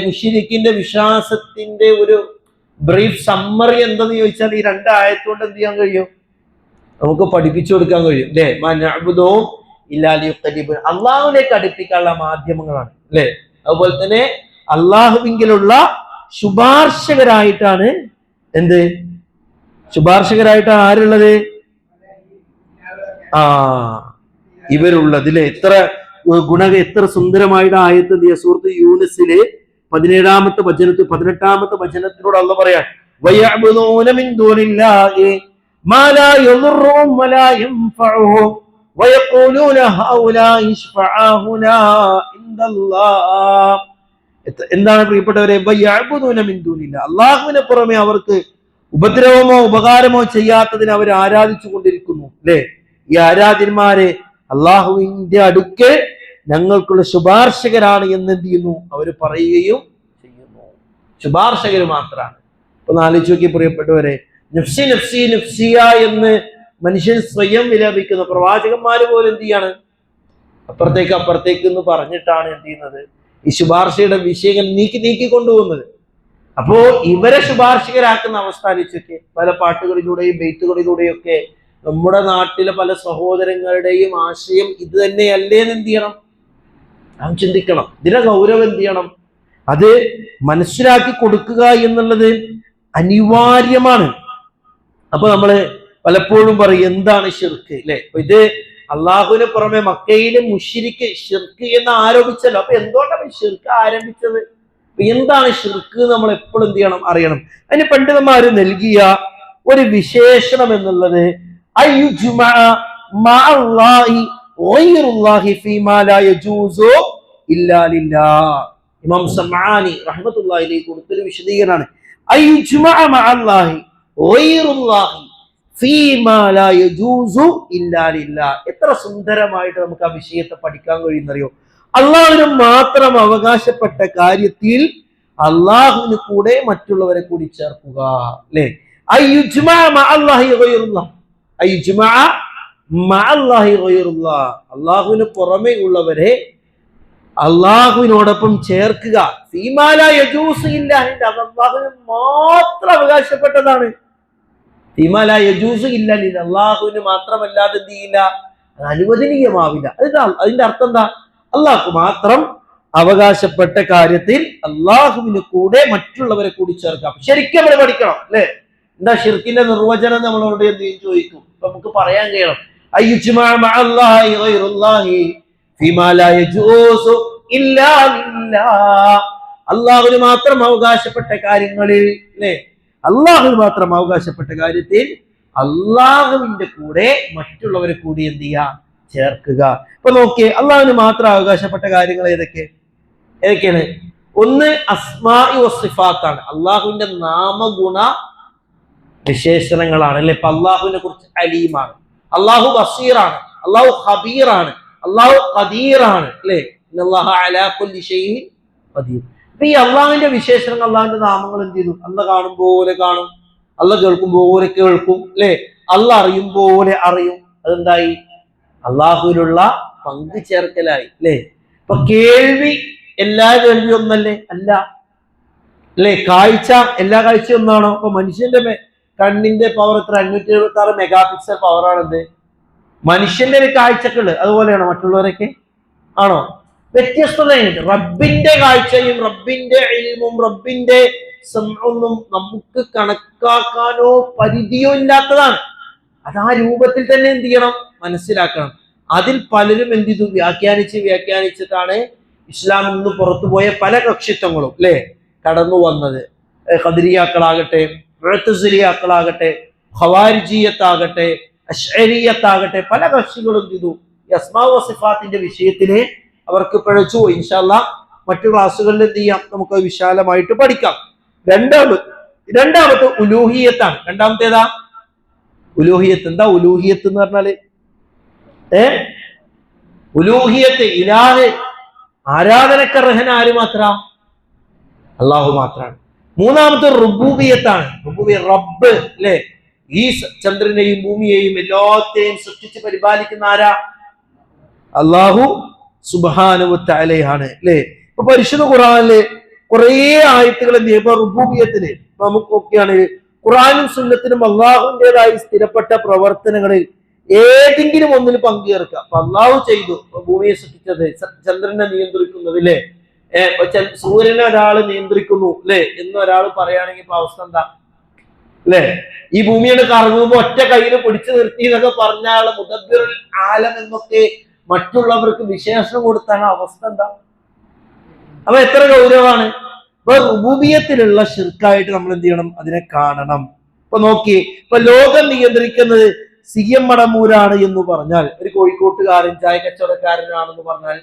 മുശ്രിക്കിന്റെ വിശ്വാസത്തിന്റെ ഒരു ബ്രീഫ് സമ്മറി എന്തെന്ന് ചോദിച്ചാൽ ഈ രണ്ട് ആയത്തുകൊണ്ട് എന്ത് ചെയ്യാൻ കഴിയും? നമുക്ക് പഠിപ്പിച്ചു കൊടുക്കാൻ കഴിയും. അല്ലെ, മാ നഅ്ബുദുഹും ഇല്ലാ ലിയുഖരിബുനാ, അള്ളാഹുവിലേക്ക് അടുപ്പിക്കാനുള്ള മാധ്യമങ്ങളാണ്. അല്ലെ, അതുപോലെ തന്നെ അള്ളാഹുവിലുള്ള ശുപാർശകരായിട്ടാണ് ശുപാർശകരായിട്ടാണ് ആരുള്ളത്? ഇവരുള്ളത്. അല്ലെ, എത്ര എത്ര സുന്ദരമായിട്ട് ആയത്ത് സൂറത്ത് യൂനുസിലെ 17-ാമത്തെ വചനത്തിൽ 18-ാമത്തെ വചനത്തിലൂടെ അല്ലാഹു പറയാൻ വയഅ്ബുദൂന മിൻ ദൂനില്ലാഹി മാ ലാ യദുർറുഹും വലാ യൻഫഉഹും വയഖൂലൂന ഹൗലാഇ ശഫഅഹുനാ ഇൻദല്ലാഹ്. എന്താണ് പ്രിയപ്പെട്ടവരെ? വയഅ്ബുദൂന മിൻ ദൂനില്ലാഹി, അല്ലാഹുവിനെ പുറമെ അവർക്ക് ഉപദ്രവമോ ഉപകാരമോ ചെയ്യാത്തതിനെ അവർ ആരാധിച്ചു കൊണ്ടിരിക്കുന്നു. അല്ലെ, ഈ ആരാധ്യന്മാരെ അള്ളാഹുവിന്റെ അടുക്ക് ഞങ്ങൾക്കുള്ള ശുപാർശകരാണ് എന്ന് എന്ത് ചെയ്യുന്നു? അവർ പറയുകയും ചെയ്യുന്നു. ശുപാർശകർ മാത്രമാണ്. അപ്പൊ ആലോചിച്ച് നോക്കി പ്രിയപ്പെട്ടവരെ, നഫ്സി നഫ്സി നഫ്സിയ എന്ന് മനുഷ്യൻ സ്വയം വിലപിക്കുന്ന പ്രവാചകന്മാര് പോലും എന്ത് ചെയ്യാണ്? അപ്പുറത്തേക്ക് എന്ന് പറഞ്ഞിട്ടാണ് എന്ത് ചെയ്യുന്നത്? ഈ ശുപാർശയുടെ വിഷയങ്ങൾ നീക്കി കൊണ്ടുപോകുന്നത്. അപ്പോ ഇവരെ ശുപാർശകരാക്കുന്ന അവസ്ഥ ആലോചിച്ചൊക്കെ പല പാട്ടുകളിലൂടെയും ബെയ്ത്തുകളിലൂടെയും ഒക്കെ നമ്മുടെ നാട്ടിലെ പല സഹോദരങ്ങളുടെയും ആശയം ഇത് തന്നെയല്ലേ എന്ന് എന്ത് ചെയ്യണം? നാം ചിന്തിക്കണം. ഇതിന്റെ ഗൗരവം എന്ത് ചെയ്യണം? അത് മനസ്സിലാക്കി കൊടുക്കുക എന്നുള്ളത് അനിവാര്യമാണ്. അപ്പൊ നമ്മള് പലപ്പോഴും പറയും എന്താണ് ഷിർക്ക്, അല്ലെ? അപ്പൊ ഇത് അള്ളാഹുവിന് പുറമെ മക്കയിലെ മുശ്രിക്ക് ഷിർക്ക് എന്ന് ആരോപിച്ചല്ലോ. അപ്പൊ എന്തുകൊണ്ടാണ് ഷിർക്ക് ആരംഭിച്ചത്? എന്താണ് ഷിർക്ക് നമ്മൾ എപ്പോഴും എന്ത് ചെയ്യണം? അറിയണം. അതിന് പണ്ഡിതന്മാര് നൽകിയ ഒരു വിശേഷണം എന്നുള്ളത് ഇമാം സമാനി റഹ്മത്തുള്ളാഹി അലൈഹി കൊടുത്തൊരു വിശദീകരണമാണ്. എത്ര സുന്ദരമായിട്ട് നമുക്ക് ആ വിഷയത്തെ പഠിക്കാൻ കഴിയുന്നറിയോ? അള്ളാഹുവിന് മാത്രം അവകാശപ്പെട്ട കാര്യത്തിൽ അള്ളാഹുവിന് കൂടെ മറ്റുള്ളവരെ കൂടി ചേർക്കുക. അല്ലെ, അള്ളാഹുവിന് പുറമെ ഉള്ളവരെ അള്ളാഹുവിനോടൊപ്പം ചേർക്കുക. ഫീമാല യജൂസ് ഇല്ല, അള്ളാഹുവിന് മാത്രം അവകാശപ്പെട്ടതാണ്. ഫീമാല യജൂസ് ഇല്ല, അള്ളാഹുവിന് മാത്രമല്ലാതെ എന്ത് ചെയ്യില്ല, അനുവദനീയമാവില്ല. അതിന്റെ അർത്ഥം എന്താ? അള്ളാഹു മാത്രം അവകാശപ്പെട്ട കാര്യത്തിൽ അള്ളാഹുവിന് കൂടെ മറ്റുള്ളവരെ കൂടി ചേർക്കാം. ശരിക്കും നമ്മൾ പഠിക്കണം അല്ലെ? എന്താ ഷിർക്കിന്റെ നിർവചനം നമ്മളോട് എന്ത് ചോദിക്കും? ഇപ്പൊ നമുക്ക് പറയാൻ കഴിയണം, അള്ളാഹുവിന് മാത്രം അവകാശപ്പെട്ട കാര്യങ്ങളിൽ അല്ലെ, അള്ളാഹുവിന് മാത്രം അവകാശപ്പെട്ട കാര്യത്തിൽ അള്ളാഹുവിന്റെ കൂടെ മറ്റുള്ളവരെ കൂടി എന്ത് ചെയ്യുക, ചേർക്കുക. ഇപ്പൊ നോക്കിയേ, അള്ളാഹുവിന് മാത്രം അവകാശപ്പെട്ട കാര്യങ്ങൾ ഏതൊക്കെയാണ്? ഒന്ന് അസ്മാഇ വസിഫാത്താണ്, അള്ളാഹുവിന്റെ നാമഗുണ വിശേഷണങ്ങളാണ് അല്ലെ. ഇപ്പൊ അള്ളാഹുവിനെ കുറിച്ച് അലീമാണ്, അള്ളാഹു ബസീറാണ്, അള്ളാഹു ഖബീറാണ്, അള്ളാഹു ഖദീറാണ് അല്ലെ. ഇന്നല്ലാഹ അലാ കുല്ലി ഷൈഇൻ ഖദീർ. അപ്പൊ ഈ അള്ളാഹുവിന്റെ വിശേഷണങ്ങൾ, അള്ളാഹുവിന്റെ നാമങ്ങൾ എന്ത് ചെയ്തു? അള്ളാഹ് കാണും പോലെ കാണും, അള്ളാഹ് കേൾക്കും പോലെ കേൾക്കും അല്ലെ, അള്ളാഹ് അറിയും പോലെ അറിയും. അതെന്തായി? അള്ളാഹുവിലുള്ള പങ്കു ചേർക്കലായി അല്ലെ. ഇപ്പൊ കേൾവി എല്ലാ കേൾവി ഒന്നല്ലേ? അല്ല അല്ലെ. കാഴ്ച എല്ലാ കാഴ്ച ഒന്നാണോ? അപ്പൊ മനുഷ്യന്റെ കണ്ണിന്റെ പവർ എത്ര? 576 മെഗാ പിക്സൽ പവറാണെന്ത് മനുഷ്യന്റെ ഒരു കാഴ്ചക്കുള്ളു. അതുപോലെയാണോ മറ്റുള്ളവരൊക്കെ? ആണോ? വ്യത്യസ്തതയുണ്ട്. റബ്ബിന്റെ കാഴ്ചയും റബ്ബിന്റെ ഇൽമും റബ്ബിന്റെ സമൊന്നും നമുക്ക് കണക്കാക്കാനോ പരിധിയോ ഇല്ലാത്തതാണ്. അത് ആ രൂപത്തിൽ തന്നെ എന്ത് ചെയ്യണം? മനസ്സിലാക്കണം. അതിൽ പലരും എന്ത് ചെയ്തു? വ്യാഖ്യാനിച്ചിട്ടാണ് ഇസ്ലാമിൽ നിന്ന് പുറത്തുപോയ പല കക്ഷിത്വങ്ങളും അല്ലെ കടന്നു വന്നത്. ഖദരിയാക്കളാകട്ടെ, മുഅ്തസിലിയാക്കളാകട്ടെ, ഖവാരിജിയത്താകട്ടെ, അശ്അരിയത്താകട്ടെ, പല കക്ഷികളും എന്ത് ചെയ്തു? അസ്മാഉ വസിഫാത്തിന്റെ വിഷയത്തില് അവർക്ക് പിഴച്ചു പോയി. ഇൻഷാ അല്ലാഹ് മറ്റു ക്ലാസ്സുകളിൽ എന്ത് ചെയ്യാം, നമുക്ക് വിശാലമായിട്ട് പഠിക്കാം. രണ്ടാമത്തെ ഉലൂഹിയത്താണ്. രണ്ടാമത്തേതാ? ഉലൂഹിയത്ത്. എന്താ ഉലൂഹിയത്ത് എന്ന് പറഞ്ഞാല്? ഉലൂഹിയത്ത്, ഇലാഹ്, ആരാധനക്കർഹൻ ആര് മാത്ര? അള്ളാഹു മാത്രാണ്. മൂന്നാമത്തെ റുബൂബിയത്താണ്. റബ്ബ് അല്ലെ. ഈ ചന്ദ്രനെയും ഭൂമിയെയും എല്ലാത്തെയും സൃഷ്ടിച്ച് പരിപാലിക്കുന്ന ആരാ? അള്ളാഹു സുബ്ഹാനഹു വ തആലയാണ് അല്ലെ. ഇപ്പൊ പരിശുദ്ധ ഖുർആനില് കുറെ ആയത്തുകൾ എന്ത് ചെയ്യും? റുബൂബിയത്തിന് നമുക്ക് നോക്കിയാണ് ഖുർആനും സുന്നത്തിനും അള്ളാഹുവിൻ്റെതായി സ്ഥിരപ്പെട്ട പ്രവർത്തനങ്ങളിൽ ഏതെങ്കിലും ഒന്നിന് പങ്കുചേർക്കുക. അപ്പൊ അള്ളാഹു ചെയ്തു, ഭൂമിയെ സൃഷ്ടിച്ചത്, ചന്ദ്രനെ നിയന്ത്രിക്കുന്നത് അല്ലെ, സൂര്യനെ ഒരാൾ നിയന്ത്രിക്കുന്നു അല്ലെ എന്ന് ഒരാൾ പറയുകയാണെങ്കിൽ ഇപ്പൊ അവസ്ഥ എന്താ അല്ലെ? ഈ ഭൂമിയുടെ കറങ്ങുമ്പോ ഒറ്റ കയ്യിൽ പിടിച്ചു നിർത്തി എന്നൊക്കെ പറഞ്ഞാൽ മുദബ്ബിറുൽ ആലം എന്നൊക്കെ മറ്റുള്ളവർക്ക് വിശേഷണം കൊടുത്താണ് അവസ്ഥ എന്താ? അപ്പൊ എത്ര ഗൗരവമാണ്. ഇപ്പൊ റുബൂബിയത്തിലുള്ള ശിർക്കായിട്ട് നമ്മൾ എന്ത് ചെയ്യണം? അതിനെ കാണണം. ഇപ്പൊ നോക്കി, ഇപ്പൊ ലോകം നിയന്ത്രിക്കുന്നത് CM മടമൂരാണ് എന്ന് പറഞ്ഞാൽ, ഒരു കോഴിക്കോട്ടുകാരൻ ചായ കച്ചവടക്കാരനാണെന്ന് പറഞ്ഞാൽ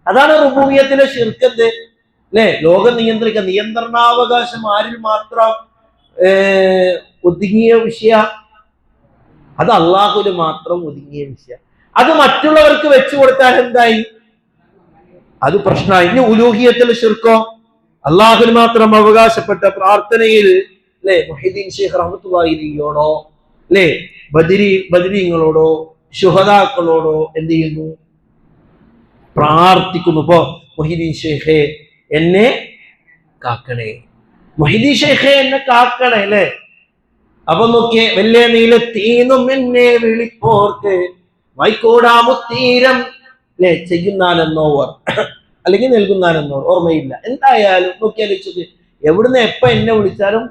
അതാണ് റുബൂബിയത്തിലെ ശിർക്ക് അല്ലെ. ലോകം നിയന്ത്രണാവകാശം ആരിൽ മാത്രം ഒതുങ്ങിയ വിഷയ? അത് അള്ളാഹുവിന് മാത്രം ഒതുങ്ങിയ വിഷയ. അത് മറ്റുള്ളവർക്ക് വെച്ചു കൊടുത്താൽ എന്തായി? അത് പ്രശ്നമായി. ഇനി ഉലൂഹിയത്തിലെ ശിർക്കോ? അള്ളാഹുവിന് മാത്രം അവകാശപ്പെട്ട പ്രാർത്ഥനയിൽ അല്ലെ മുഹീദ്ദീൻ ശൈഖ് റഹ്മത്തുള്ളാഹി അലൈഹിയോടോ അല്ലെ ബദരീങ്ങളോടോ ശുഹദാക്കളോടോ എന്ത് ചെയ്യുന്നു? പ്രാർത്ഥിക്കുന്നു. ഇപ്പോ മുഹീദ്ദീൻ ശൈഖേ എന്നെ കാക്കണേ, മുഹീദ്ദീൻ ശൈഖേ എന്നെ കാക്കണേ അല്ലെ. അപ്പൊ നോക്കിയേ, വലിയ നീലത്തീന്നും എന്നെ വിളിപ്പോർക്ക് വൈക്കോടാമുത്തീരം അല്ലെ ചെയ്യുന്നാലെന്നോവർ അല്ലെങ്കിൽ നൽകുന്നാലെന്നോർ ഓർമ്മയില്ല. എന്തായാലും നോക്കിയാലോചിച്ചത്, എവിടുന്ന് എപ്പ എന്നെ വിളിച്ചാലും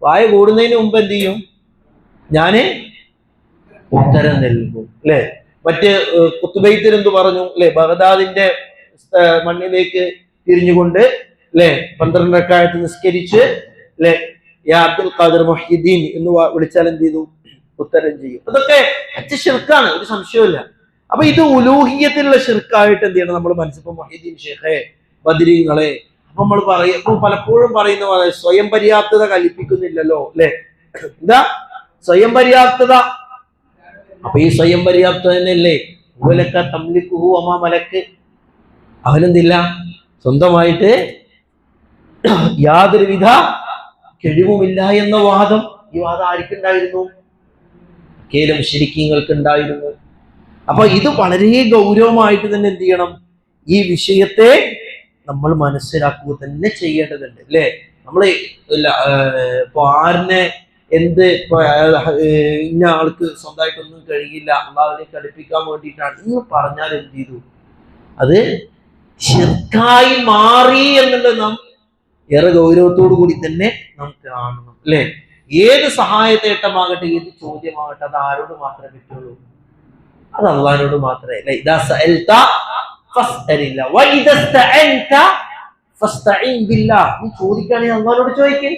വായ കൂടുന്നതിന് മുമ്പ് എന്ത് ചെയ്യും? ഞാന് ഉത്തരം നൽകും അല്ലെ. മറ്റ് കുത്തുബൈത്തിൽ എന്ത് പറഞ്ഞു അല്ലെ? ബഗ്ദാദിന്റെ മണ്ണിലേക്ക് തിരിഞ്ഞുകൊണ്ട് അല്ലെ 12 റക്അത്ത് നിസ്കരിച്ച് അല്ലെ യാ അബ്ദുൽ ഖാദിർ മുഹ്യിദ്ദീൻ എന്ന് വിളിച്ചാൽ എന്ത് ചെയ്തു? ഉത്തരം ചെയ്യും. അതൊക്കെ ശിർക്കാണ്, ഒരു സംശയമില്ല. അപ്പൊ ഇത് ഉലൂഹിയത്തിലുള്ള ശിർക്കായിട്ട് എന്ത് ചെയ്യണം? നമ്മൾ മനസ്സിപ്പോ മുഹ്യിദ്ദീൻ ശൈഖേ, ബദരീങ്ങളെ, അപ്പൊ നമ്മൾ പറയും, പലപ്പോഴും പറയുന്ന പോലെ സ്വയം പര്യാപ്തത കൽപ്പിക്കുന്നില്ലല്ലോ അല്ലെ. എന്താ സ്വയം പര്യാപ്തത? അപ്പൊ ഈ സ്വയം പര്യാപ്തത തന്നെയല്ലേ മലക്ക്, അവനെന്തില്ല? സ്വന്തമായിട്ട് യാതൊരുവിധ കഴിവുമില്ല എന്ന വാദം ഈ വാദം ആർക്കുണ്ടായിരുന്നു? കേലും മുശ്രിക്കീങ്ങൾക്ക് ഉണ്ടായിരുന്നു. അപ്പൊ ഇത് വളരെ ഗൗരവമായിട്ട് തന്നെ എന്ത് ചെയ്യണം? ഈ വിഷയത്തെ നമ്മൾ മനസ്സിലാക്കുക തന്നെ ചെയ്യേണ്ടതുണ്ട്, അല്ലേ? നമ്മൾ ഇപ്പൊ ആരിനെ എന്ത് ഇന്ന ആൾക്ക് സ്വന്തമായിട്ടൊന്നും കഴിയില്ല, അള്ളാഹുവിലേക്ക് അടുപ്പിക്കാൻ വേണ്ടിയിട്ടാണ് എന്ന് പറഞ്ഞാൽ എന്ത് ചെയ്തു? അത് ശിർക്കായി മാറി എന്നുള്ളത് നാം ഏറെ ഗൗരവത്തോടു കൂടി തന്നെ നാം കാണണം, അല്ലെ? ഏത് സഹായത്തേട്ടമാകട്ടെ, ഏത് ചോദ്യമാകട്ടെ, അത് ആരോട് മാത്രമേ പറ്റുള്ളൂ? അത് അള്ളാഹിനോട് മാത്രമേ. നീ ചോദിക്കുകയാണെങ്കിൽ അള്ളാഹിനോട് ചോദിക്കേ.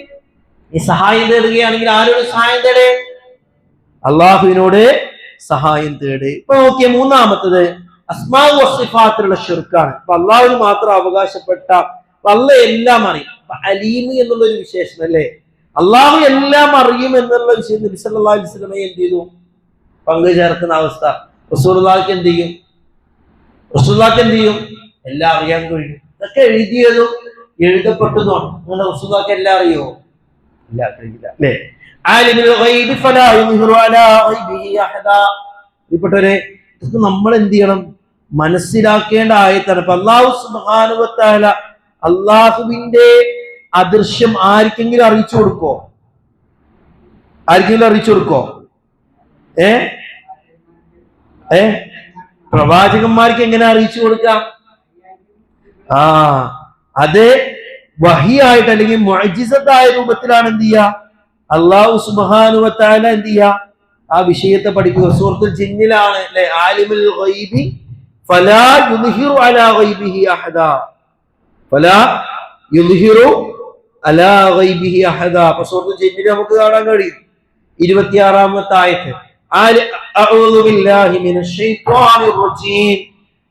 നീ സഹായം തേടുകയാണെങ്കിൽ ആരോട് സഹായം തേടേ? അള്ളാഹുവിനോട് സഹായം തേട്. ഇപ്പൊ നോക്കിയ മൂന്നാമത്തത് അസ്മാഉ വസിഫാത്തിലുള്ള ശിർക്കാണ്. അപ്പൊ അള്ളാഹുവിന് മാത്രം അവകാശപ്പെട്ട അള്ളാഹ് എല്ലാം അറിയും. അലീം എന്നുള്ള ഒരു വിശേഷണം, അല്ലേ? അള്ളാഹു എല്ലാം അറിയും എന്നുള്ള വിഷയം നബി സല്ലല്ലാഹു അലൈഹി വസല്ലം എന്ത് ചെയ്തു? പങ്കു ചേർക്കുന്ന അവസ്ഥ. റസൂലുള്ളാഹിക്ക് എന്ത് ചെയ്യും? എല്ലാം അറിയാൻ കഴിയും. ഇതൊക്കെ എഴുതിയതും എഴുതപ്പെട്ടതുമാണ്. അങ്ങനെ റസൂലുള്ളാഹിക്ക് എല്ലാം അറിയോ? ഇല്ല, കഴിയില്ല, അല്ലേ? ഇത് നമ്മൾ എന്ത് ചെയ്യണം? മനസ്സിലാക്കേണ്ട ആയത്താണ്. അപ്പൊ അല്ലാഹു സുബ്ഹാനഹു വ തആല അള്ളാഹുവിന്റെ അദൃശ്യം ആർക്കെങ്കിലും അറിയിച്ചു കൊടുക്കോ? പ്രവാചകന്മാർക്ക് എങ്ങനെ അറിയിച്ചു കൊടുക്കാം? അത് വഹിയായിട്ട് അല്ലെങ്കിൽ മുഅ്ജിസത്തായ രൂപത്തിലാണ് എന്ത് ചെയ്യുക? അല്ലാഹു സുബ്ഹാനഹു വ തആല എന്ത് ചെയ്യുക? ആ വിഷയത്തെ പഠിക്കുക. സൂറത്തുൽ ജിന്നിലാണ്, അല്ലെ? ആലിമുൽ ഗൈബി ഫലാ യുദ്ഹിറു അലാ ഗൈബിഹി അഹദാ, ഫലാ യുദ്ഹിറു അലാ ഗൈബിഹി അഹദാ. അപ്പൊ സൂറത്തുൽ ജിന്നിൽ നമുക്ക് കാണാൻ കഴിയും 26-ാമത്തെ ആയത്ത്. അഊദു ബില്ലാഹി മിനശ് ശൈത്വാനിർ റജീം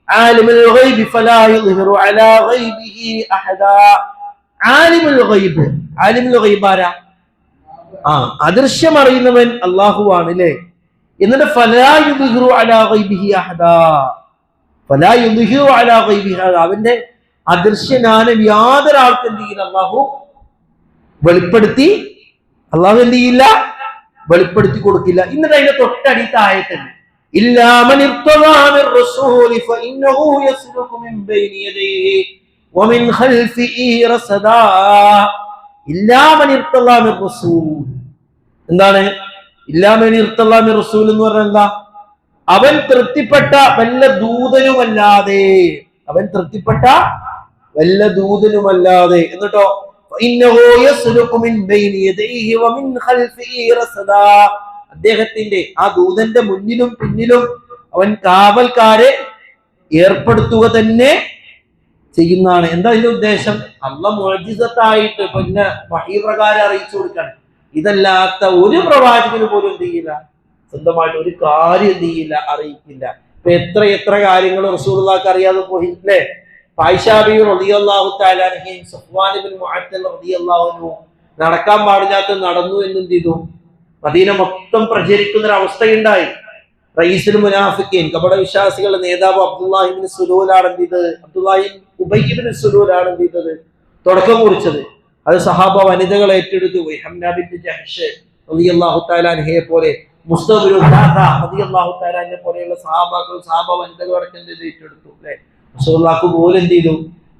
ആലിമുൽ ഗൈബി ഫലാ യുദ്ഹിറു അലാ ഗൈബിഹി അഹദാ. ആലിമുൽ ഗൈബ് ആരാ? അദൃശ്യം അറിയുന്നവൻ അള്ളാഹുവാണ്, അല്ലേ? എന്നിട്ട് ഫലാ യുദ്ഹിറു അലാ ഗൈബിഹി അഹദാ, ഫലാ യുദ്ഹിറു അലാ ഗൈബിഹി അഹദാ. അവന്റെ അദൃശ്യജ്ഞാനം യാതൊരാൾക്കും എന്ത് ചെയ്യില്ല? അള്ളാഹു എന്ത് ചെയ്യില്ല? വെളിപ്പെടുത്തി കൊടുക്കില്ല. എന്നിട്ട് അതിന്റെ തൊട്ടടുത്ത ആയത്തുണ്ട്, ഇല്ലാ മൻ ഇർതദാ മിർ റസൂലി ഫഇന്നഹു യസ്ലുകു മിൻ ബൈനി യദൈഹി വമിൻ ഖൽഫിഹി റസദാ. ഇല്ലാ മൻ ഇർതദാ മിർ റസൂൽ. എന്താണ് ഇല്ലാ മൻ ഇർതദാ മിർ റസൂൽ എന്ന് പറഞ്ഞാൽ? എന്താ? അവൻ തൃപ്തിപ്പെട്ട വല്ല ദൂതനുമല്ലാതെ, എന്നിട്ടോ അദ്ദേഹത്തിന്റെ ആ ദൂതന്റെ മുന്നിലും പിന്നിലും അവൻ കാവൽക്കാരെ ഏർപ്പെടുത്തുക തന്നെ ചെയ്യുന്നതാണ്. എന്താ ഇതിന്റെ ഉദ്ദേശം? അള്ളാഹ് മുഅ്ജിസത്തായിട്ട് പിന്നെ വഹീ പ്രകാരം അറിയിച്ചു കൊടുക്കണം. ഇതല്ലാത്ത ഒരു പ്രവാചകന് പോലും എന്ത് ചെയ്യില്ല? സ്വന്തമായിട്ട് ഒരു കാര്യം എന്ത് ചെയ്യില്ല? അറിയിക്കില്ല. ഇപ്പൊ എത്ര കാര്യങ്ങൾ റസൂലുള്ളാഹിക്ക് അറിയാതെ പോയി, അല്ലേ? ആയിഷാ ബീവി റളിയല്ലാഹു തആല അൻഹയും സഫ്വാൻ ഇബ്നു മുഅത്തൽ റളിയല്ലാഹു അൻഹു നടക്കാൻ പാടില്ലാത്ത നടന്നു എന്നെന്ത് ചെയ്തു? മദീന മൊത്തം പ്രചരിക്കുന്ന ഒരു അവസ്ഥയുണ്ടായി. റഈസുൽ മുനാഫിഖീൻ, കപട വിശ്വാസികളുടെ നേതാവ് അബ്ദുല്ലാഹി ഇബ്നു സുലൂലാണ് എന്ത് ചെയ്തത്? ഉബയ്യ് ഇബ്നു സുലൂലാണ് എന്ത് ചെയ്തത്? തുടക്കം കുറിച്ചത്. അത് സഹാബ വനിതകൾ ഏറ്റെടുത്തു. ഹംന ബിൻത് ജഹ്ഷ് റളിയല്ലാഹു തആല അൻഹയെ പോലെ, മുസ്തബ് റളിയല്ലാഹു തആല അൻഹയെ പോലെയുള്ള സഹാബ വനിതകൾ അടക്കം ഏറ്റെടുത്തു, അല്ലേ? റസൂലുള്ളാഹിക്ക് പോലും എന്ത് ചെയ്തു?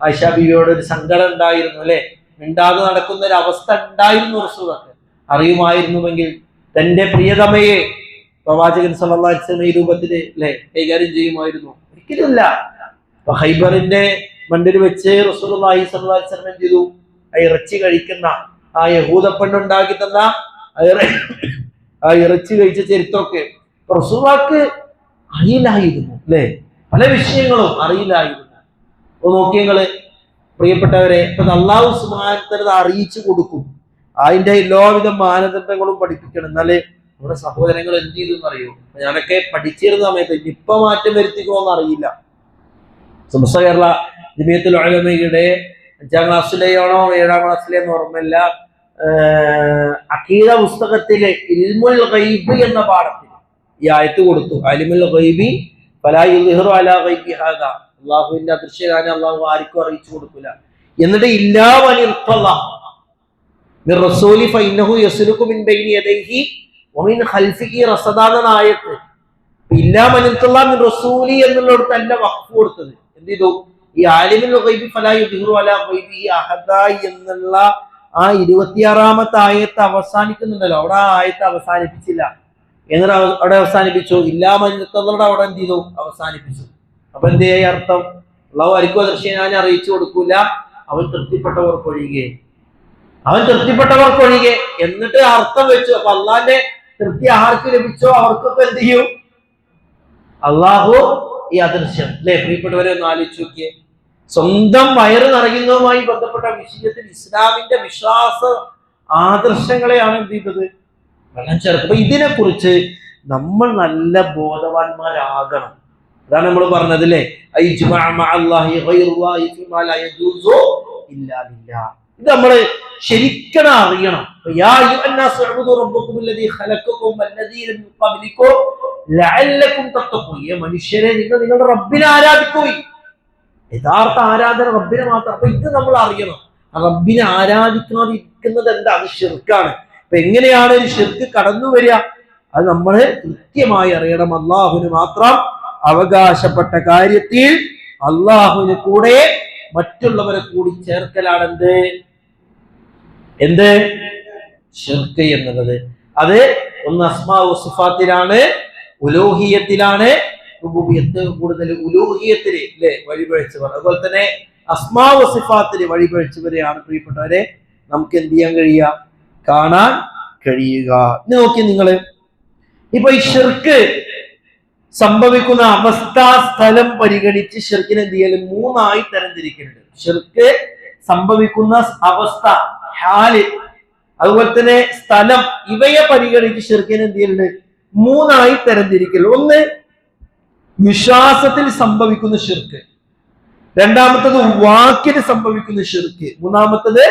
ആയിഷാ ബീവിയോട് ഒരു സങ്കടം ഉണ്ടായിരുന്നു, അല്ലെ? മിണ്ടാതെ നടക്കുന്ന ഒരു അവസ്ഥ ഉണ്ടായിരുന്നു. റസൂലുള്ളാഹിക്ക് അറിയുമായിരുന്നുവെങ്കിൽ തന്റെ പ്രിയതമയെ പ്രവാചകൻ സല്ലല്ലാഹു അലൈഹി വസല്ലം ഈ രൂപത്തിൽ, അല്ലെ, കൈകാര്യം ചെയ്യുമായിരുന്നു? ഒരിക്കലുമില്ല. അപ്പൊ ഖൈബറിന്റെ മണ്ടിൽ വെച്ച് റസൂലുള്ളാഹി സ്വല്ലല്ലാഹു അലൈഹി വസല്ലം എന്ത് ചെയ്തു? ആ ഇറച്ചി കഴിക്കുന്ന ആ യഹൂദ പെണ്ണുണ്ടാക്കി തന്ന ആ ഇറച്ചി കഴിച്ച ചരിത്രമൊക്കെ റസൂലുള്ളാഹിക്ക് അറിയില്ലായിരുന്നു, അല്ലെ? പല വിഷയങ്ങളും അറിയില്ലായിരുന്നു. അപ്പൊ നോക്കിയങ്ങള് പ്രിയപ്പെട്ടവരെ, ഇപ്പൊ അല്ലാഹു സുബ്ഹാനഹു വ തആല അറിയിച്ചു കൊടുക്കും. അതിന്റെ എല്ലാവിധ മാനദണ്ഡങ്ങളും പഠിപ്പിക്കണം. എന്നാലേ നമ്മുടെ സഹോദരങ്ങൾ എന്ത് ചെയ്തു എന്നറിയൂ. ഞാനൊക്കെ പഠിച്ചിരുന്ന സമയത്ത് ഇപ്പൊ മാറ്റം വരുത്തിക്കോന്ന് അറിയില്ല. സമസ്ത കേരള ജമിയത്തുൽ ഉലമയുടെ 5ാം ക്ലാസ്സിലെയാണോ 7ാം ക്ലാസ്സിലെയെന്ന് ഓർമ്മയില്ല, അഖീദ പുസ്തകത്തിലെ ഇൽമുൽ ഗൈബ് എന്ന പാഠത്തിൽ ഈ ആയത്ത് കൊടുത്തു. അലിമുൽ ഗൈബി ഫലാ യുദ്ഹിറു അലാ ഗൈബി ഹാദാ. അല്ലാഹുവിന്റെ അദൃശ്യജ്ഞാനം അല്ലാഹു ആർക്കും അറിയിച്ചു കൊടുക്കില്ല. എന്നിട്ട് ഇല്ലാ മൻ ഇർതദാ, മിർ റസൂലി ഫഇന്നഹു യസ്ലുകു മിൻ ബൈനി യദൈഹി വമിൻ ഖൽഫിഹി റസദാ എന്ന ആയത്ത് ഇല്ലാ മനിത്തല്ലാ മിൻ റസൂലി എന്നുള്ളിടത്ത് അല്ല വഖഫ് കൊടുത്തത്. എന്ത് ചെയ്തു? ഈ ആലിമുൽ ഗൈബി ഫലാ യുദ്ഹിറു അലാ ഗൈബിഹി അഹദാ എന്നുള്ള ആ 26-ാമത്തെ ആയത്ത് അവസാനിക്കുന്നുണ്ടല്ലോ, അവിടെ ആ ആയത്ത് അവസാനിപ്പിച്ചില്ല. എന്നിട്ട് അവിടെ അവസാനിപ്പിച്ചു ഇല്ലാ മനിത്തല്ലയുടെ അവിടെ എന്ത് ചെയ്തു? അവസാനിപ്പിച്ചു. അപ്പൊ എന്ത് ചെയ്യാ അർത്ഥം? അള്ളാഹു ആർക്കും അദൃശ്യം ഞാൻ അറിയിച്ചു കൊടുക്കൂല, അവൻ തൃപ്തിപ്പെട്ടവർക്കൊഴികെ, അവൻ തൃപ്തിപ്പെട്ടവർക്കൊഴികെ എന്നിട്ട് അർത്ഥം വെച്ചു. അപ്പൊ അള്ളാന്റെ തൃപ്തി ആർക്ക് ലഭിച്ചോ അവർക്കൊക്കെ എന്ത് ചെയ്യും? അള്ളാഹു ഈ അദൃശ്യം അല്ലെ പ്രിയപ്പെട്ടവരെ ഒന്ന് ആലോചിച്ച് നോക്കിയേ. സ്വന്തം വയറ് നിറയുന്നതുമായി ബന്ധപ്പെട്ട വിഷയത്തിൽ ഇസ്ലാമിന്റെ വിശ്വാസ ആദർശങ്ങളെയാണ് എന്ത് ചെയ്തത്? വെള്ളം ചേർത്ത്. അപ്പൊ ഇതിനെ കുറിച്ച് നമ്മൾ നല്ല ബോധവാന്മാരാകണം. അതാണ് നമ്മൾ പറഞ്ഞത് അല്ലേ, ഇത് നമ്മള് ശരിക്കും അറിയണം. മനുഷ്യരെ നിങ്ങൾ നിങ്ങളുടെ റബ്ബിനെ ആരാധിക്കുകയും, യഥാർത്ഥ ആരാധന റബ്ബിനെ മാത്രം. അപ്പൊ ഇത് നമ്മൾ അറിയണം. റബ്ബിനെ ആരാധിക്കാതിരിക്കുന്നത് എന്താ? അത് ശിർക്കാണ്. അപ്പൊ എങ്ങനെയാണ് ഒരു ശിർക്ക് കടന്നു വരിക? അത് നമ്മൾ കൃത്യമായി അറിയണം. അള്ളാഹുവിന് മാത്രം അവകാശപ്പെട്ട കാര്യത്തിൽ അള്ളാഹുവിന് കൂടെ മറ്റുള്ളവരെ കൂടി ചേർക്കലാണ് എന്ത് ശിർക്ക് എന്നുള്ളത്. അത് ഒന്ന് അസ്മാ വസിഫാത്തിലാണ്, ഉലൂഹിയത്തിലാണ്. റുബൂബിയത്ത് കൂടുതൽ ഉലൂഹിയത്തിൽ അല്ലെ വഴിപഴിച്ചവർ, അതുപോലെ തന്നെ അസ്മാ വസിഫാത്തിൽ വഴിപഴിച്ചവരെയാണ് പ്രിയപ്പെട്ടവരെ നമുക്ക് എന്ത് ചെയ്യാൻ കഴിയുക? കാണാൻ കഴിയുക. ഇനി നോക്കി നിങ്ങള്, ഇപ്പൊ ഈ ശിർക്ക് സംഭവിക്കുന്ന അവസ്ഥാ സ്ഥലം പരിഗണിച്ച് ശിർക്കിനെ എന്ത് ചെയ്യലും 3 തരംതിരിക്കുന്നുണ്ട്. ശിർക്ക് സംഭവിക്കുന്ന അവസ്ഥ, ഹാല്, അതുപോലെ തന്നെ സ്ഥലം, ഇവയെ പരിഗണിച്ച് ശിർക്കിനെ എന്ത് ചെയ്യലുണ്ട്? 3 തരംതിരിക്കൽ. ഒന്ന് വിശ്വാസത്തിൽ സംഭവിക്കുന്ന ശിർക്ക്, രണ്ടാമത്തത് വാക്കിന് സംഭവിക്കുന്ന ശിർക്ക്, മൂന്നാമത്തത്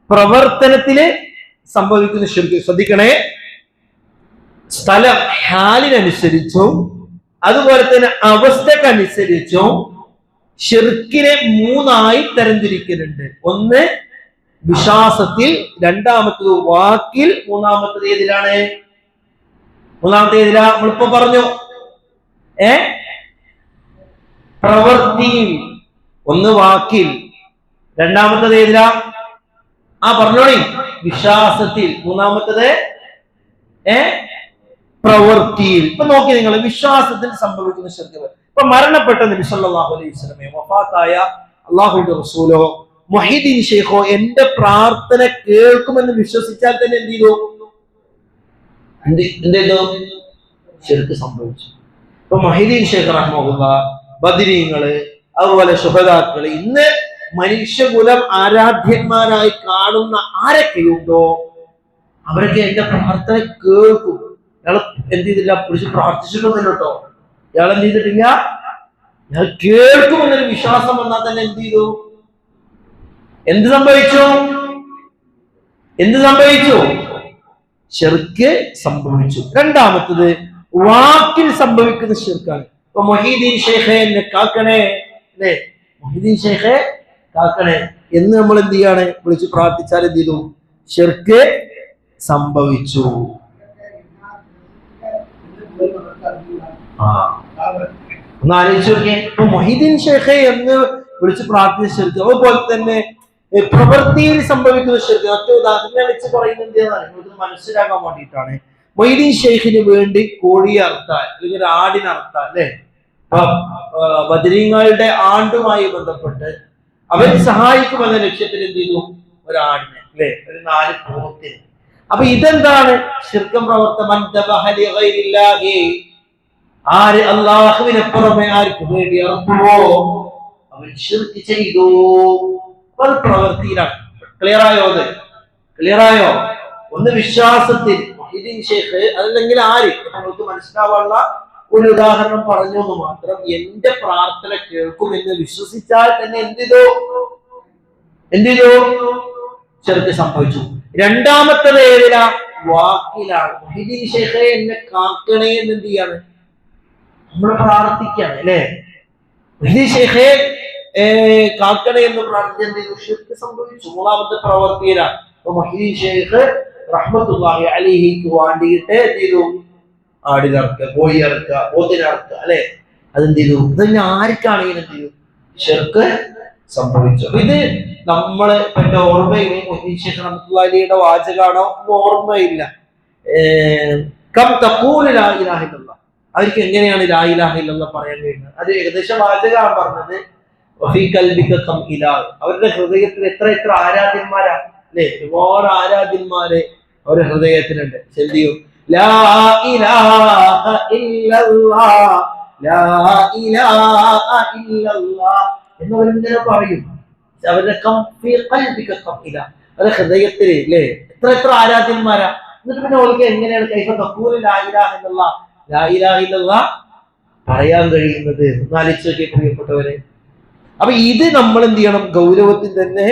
പ്രവർത്തനത്തില് സംഭവിക്കുന്ന ശിർക്ക്. ശ്രദ്ധിക്കണേ, സ്ഥലം ഹാലിനനുസരിച്ചും അതുപോലെ തന്നെ അവസ്ഥക്കനുസരിച്ചും ശിർക്കിനെ 3 തരംതിരിക്കലുണ്ട്. ഒന്ന് വിശ്വാസത്തിൽ, രണ്ടാമത്തത് വാക്കിൽ, മൂന്നാമത്തത് ഏതിലാണ്? മൂന്നാമത്തെ ഏതിലാ? നമ്മളിപ്പോ പറഞ്ഞു പ്രവൃത്തിയിൽ. ഒന്ന് വാക്കിൽ, രണ്ടാമത്തത് ഏതിലാ? പറഞ്ഞോളി, വിശ്വാസത്തിൽ, മൂന്നാമത്തത് പ്രവൃത്തിയിൽ. ഇപ്പൊ നോക്കി നിങ്ങൾ, വിശ്വാസത്തിൽ സംഭവിക്കുന്ന ശിർക്ക്. ഇപ്പൊ മരണപ്പെട്ട നബി സല്ലല്ലാഹു അലൈഹി വസല്ലമയോ വഫാത്തായ അല്ലാഹുവിന്റെ റസൂലോ മുഹീദ്ദീൻ ഷെയ്ഖോ എന്റെ പ്രാർത്ഥന കേൾക്കുമെന്ന് വിശ്വസിച്ചാൽ തന്നെ എന്ത് ചെയ്തു? എന്തെയ്തു? ശിർക്ക് സംഭവിച്ചു. ഇപ്പൊ മുഹീദ്ദീൻ ഷെയ്ഖ് റഹ്മത്തുള്ളാഹി, ബദരീങ്ങള്, അതുപോലെ ശുഹദാക്കള്, ഇന്ന് മനുഷ്യകുലം ആരാധ്യന്മാരായി കാണുന്ന ആരൊക്കെയുണ്ടോ അവരൊക്കെ എന്റെ പ്രാർത്ഥന കേൾക്കും. ഇയാൾ എന്ത് ചെയ്തില്ല? പിടിച്ച് പ്രാർത്ഥിച്ചിട്ടൊന്നുമില്ല കേട്ടോ. ഇയാൾ എന്ത് ചെയ്തിട്ടില്ല? ഇയാൾ കേൾക്കുമെന്നൊരു വിശ്വാസം വന്നാൽ തന്നെ എന്ത് ചെയ്തു? എന്ത് സംഭവിച്ചു? ശിർക്ക് സംഭവിച്ചു. രണ്ടാമത്തത് വാക്കിൽ സംഭവിക്കുന്ന ശിർക്കാണ്. ഇപ്പൊ മുഹീദ്ദീൻ ഷെയ്ഖേ എന്നെ കാക്കണേ അല്ലെ, മുഹീദ്ദീൻ ഷെയ്ഖേ കാക്കണേ എന്ന് നമ്മൾ എന്ത് ചെയ്യാണ്? വിളിച്ച് പ്രാർത്ഥിച്ചാൽ എന്ത് ചെയ്തു? ശിർക്ക് സംഭവിച്ചു. ഒന്ന് ആലോചിച്ച് നോക്കിയേ. ഇപ്പൊ മുഹീദ്ദീൻ ഷെയ്ഖേ എന്ന് വിളിച്ച് പ്രാർത്ഥിച്ച ശിർക്ക്, അതുപോലെ തന്നെ പ്രവൃത്തിയിൽ സംഭവിക്കുന്ന ശിർക്ക്. മറ്റു ഉദാഹരണം വെച്ച് പറയുന്നത് എന്താണ്? നിങ്ങൾക്ക് മനസ്സിലാക്കാൻ വേണ്ടിയിട്ടാണ്. മുഹീദ്ദീൻ ഷെയ്ഖിന് വേണ്ടി കോഴിയെ അറുത്താൽ അല്ലെങ്കിൽ ഒരു ആടിനെ അറുത്താൽ അല്ലെ, ബദരീങ്ങളുടെ ആണ്ടുമായി ബന്ധപ്പെട്ട് അവരെ സഹായിക്കുമെന്ന ലക്ഷ്യത്തിൽ എന്ത് ചെയ്തു? ഒരാടിനെ അല്ലെ, ഒരു 4 പോത്തിന്. അപ്പൊ ഇതെന്താണ്? ശിർക്കം പ്രവർത്തനം. ആര് അല്ലാഹുവിനെ പുറമെ ആർക്ക് വേണ്ടി അറുത്തുവോ അവൻ ശിർക്ക് ചെയ്തു. അത് പ്രവൃത്തിയിലാണ്. ക്ലിയറായോ? ഒന്ന് വിശ്വാസത്തിൽ മുഹീദ്ദീൻ ഷെയ്ഖ്, അതല്ലെങ്കിൽ ആര്, നമുക്ക് മനസ്സിലാവാനുള്ള ഒരു ഉദാഹരണം പറഞ്ഞു എന്ന് മാത്രം. എന്റെ പ്രാർത്ഥന കേൾക്കുമെന്ന് വിശ്വസിച്ചാൽ തന്നെ എന്ത് ചെയ്തു? ശിർക്ക് സംഭവിച്ചു. രണ്ടാമത്തത് ഏതിലാ? വാക്കിലാണ്. മുഹീദ്ദീൻ ഷെയ്ഖേ എന്നെ കാക്കണേ എന്ന് എന്ത് ചെയ്യാണ്? നമ്മൾ പ്രാർത്ഥിക്കാണ് അല്ലെ. മുഹീദ്ദീൻ ഷെയ്ഖേ കാക്കണേ എന്ന് പ്രാർത്ഥിച്ച എന്ത് ചെയ്തു? ശിർക്ക് സംഭവിച്ചു. മൂന്നാമത്തെ പ്രവൃത്തിയിലാണ്. മുഹ്യിദ്ദീൻ ശൈഖ് റഹ്മത്തുള്ളാഹി അലൈഹിക്ക് വേണ്ടിയിട്ട് എന്ത് ചെയ്തു? ആടിനറുക്കുക, കോഴിയിറക്കുക, പോത്തിനറുക്കുക, അല്ലെ? അതെന്ത് ചെയ്തു? ഇതന്നെ ആർക്കാണെങ്കിലും എന്ത് ചെയ്തു? ശിർക്ക് സംഭവിച്ചു. ഇത് നമ്മള് എന്റെ ഓർമ്മയിൽ മുഹ്യിദ്ദീൻ ശൈഖ് റഹ്മത്തുള്ളാഹി അലൈഹിയുടെ വാചകാണോ ഓർമ്മയില്ല. കം തഖൂലു ലാ ഇലാഹ ഇല്ലല്ലാഹ്, അവർക്ക് എങ്ങനെയാണ് ലാ ഇലാഹ ഇല്ലല്ലാഹ് പറയാൻ കഴിയുന്നത്? അത് ഏകദേശം വാചകമാണ് പറഞ്ഞത്. വഫീ ഖൽബിക കം ഇലാഹ്, അവരുടെ ഹൃദയത്തിൽ എത്ര എത്ര ആരാധ്യന്മാരാ, അല്ലെ? ഒരുപാട് ആരാധ്യന്മാര് അവരുടെ ഹൃദയത്തിലുണ്ട്. ശരിയോ? ലാ ഇലാഹ ഇല്ലല്ലാഹ്, ലാ ഇലാഹ ഇല്ലല്ലാഹ് എന്നവരിങ്ങനെ പറയും. അവരുടെ കം ഫീ ഖൽബിക കം ഇലാഹ്, അവരുടെ ഹൃദയത്തിൽ അല്ലേ എത്ര എത്ര ആരാധ്യന്മാരാ. എന്നിട്ട് പിന്നെ അവർക്ക് എങ്ങനെയാണ് കൈഫ തഖൂലു ലാ ഇലാഹ ഇല്ലല്ലാഹ്, ലാ ഇലാഹ ഇല്ലല്ലാഹ് പറയാൻ കഴിയുന്നത്? ആലോചിച്ച് നോക്കിയേ പ്രിയപ്പെട്ടവരെ. അപ്പൊ ഇത് നമ്മൾ എന്ത് ചെയ്യണം? ഗൗരവത്തിൽ തന്നെ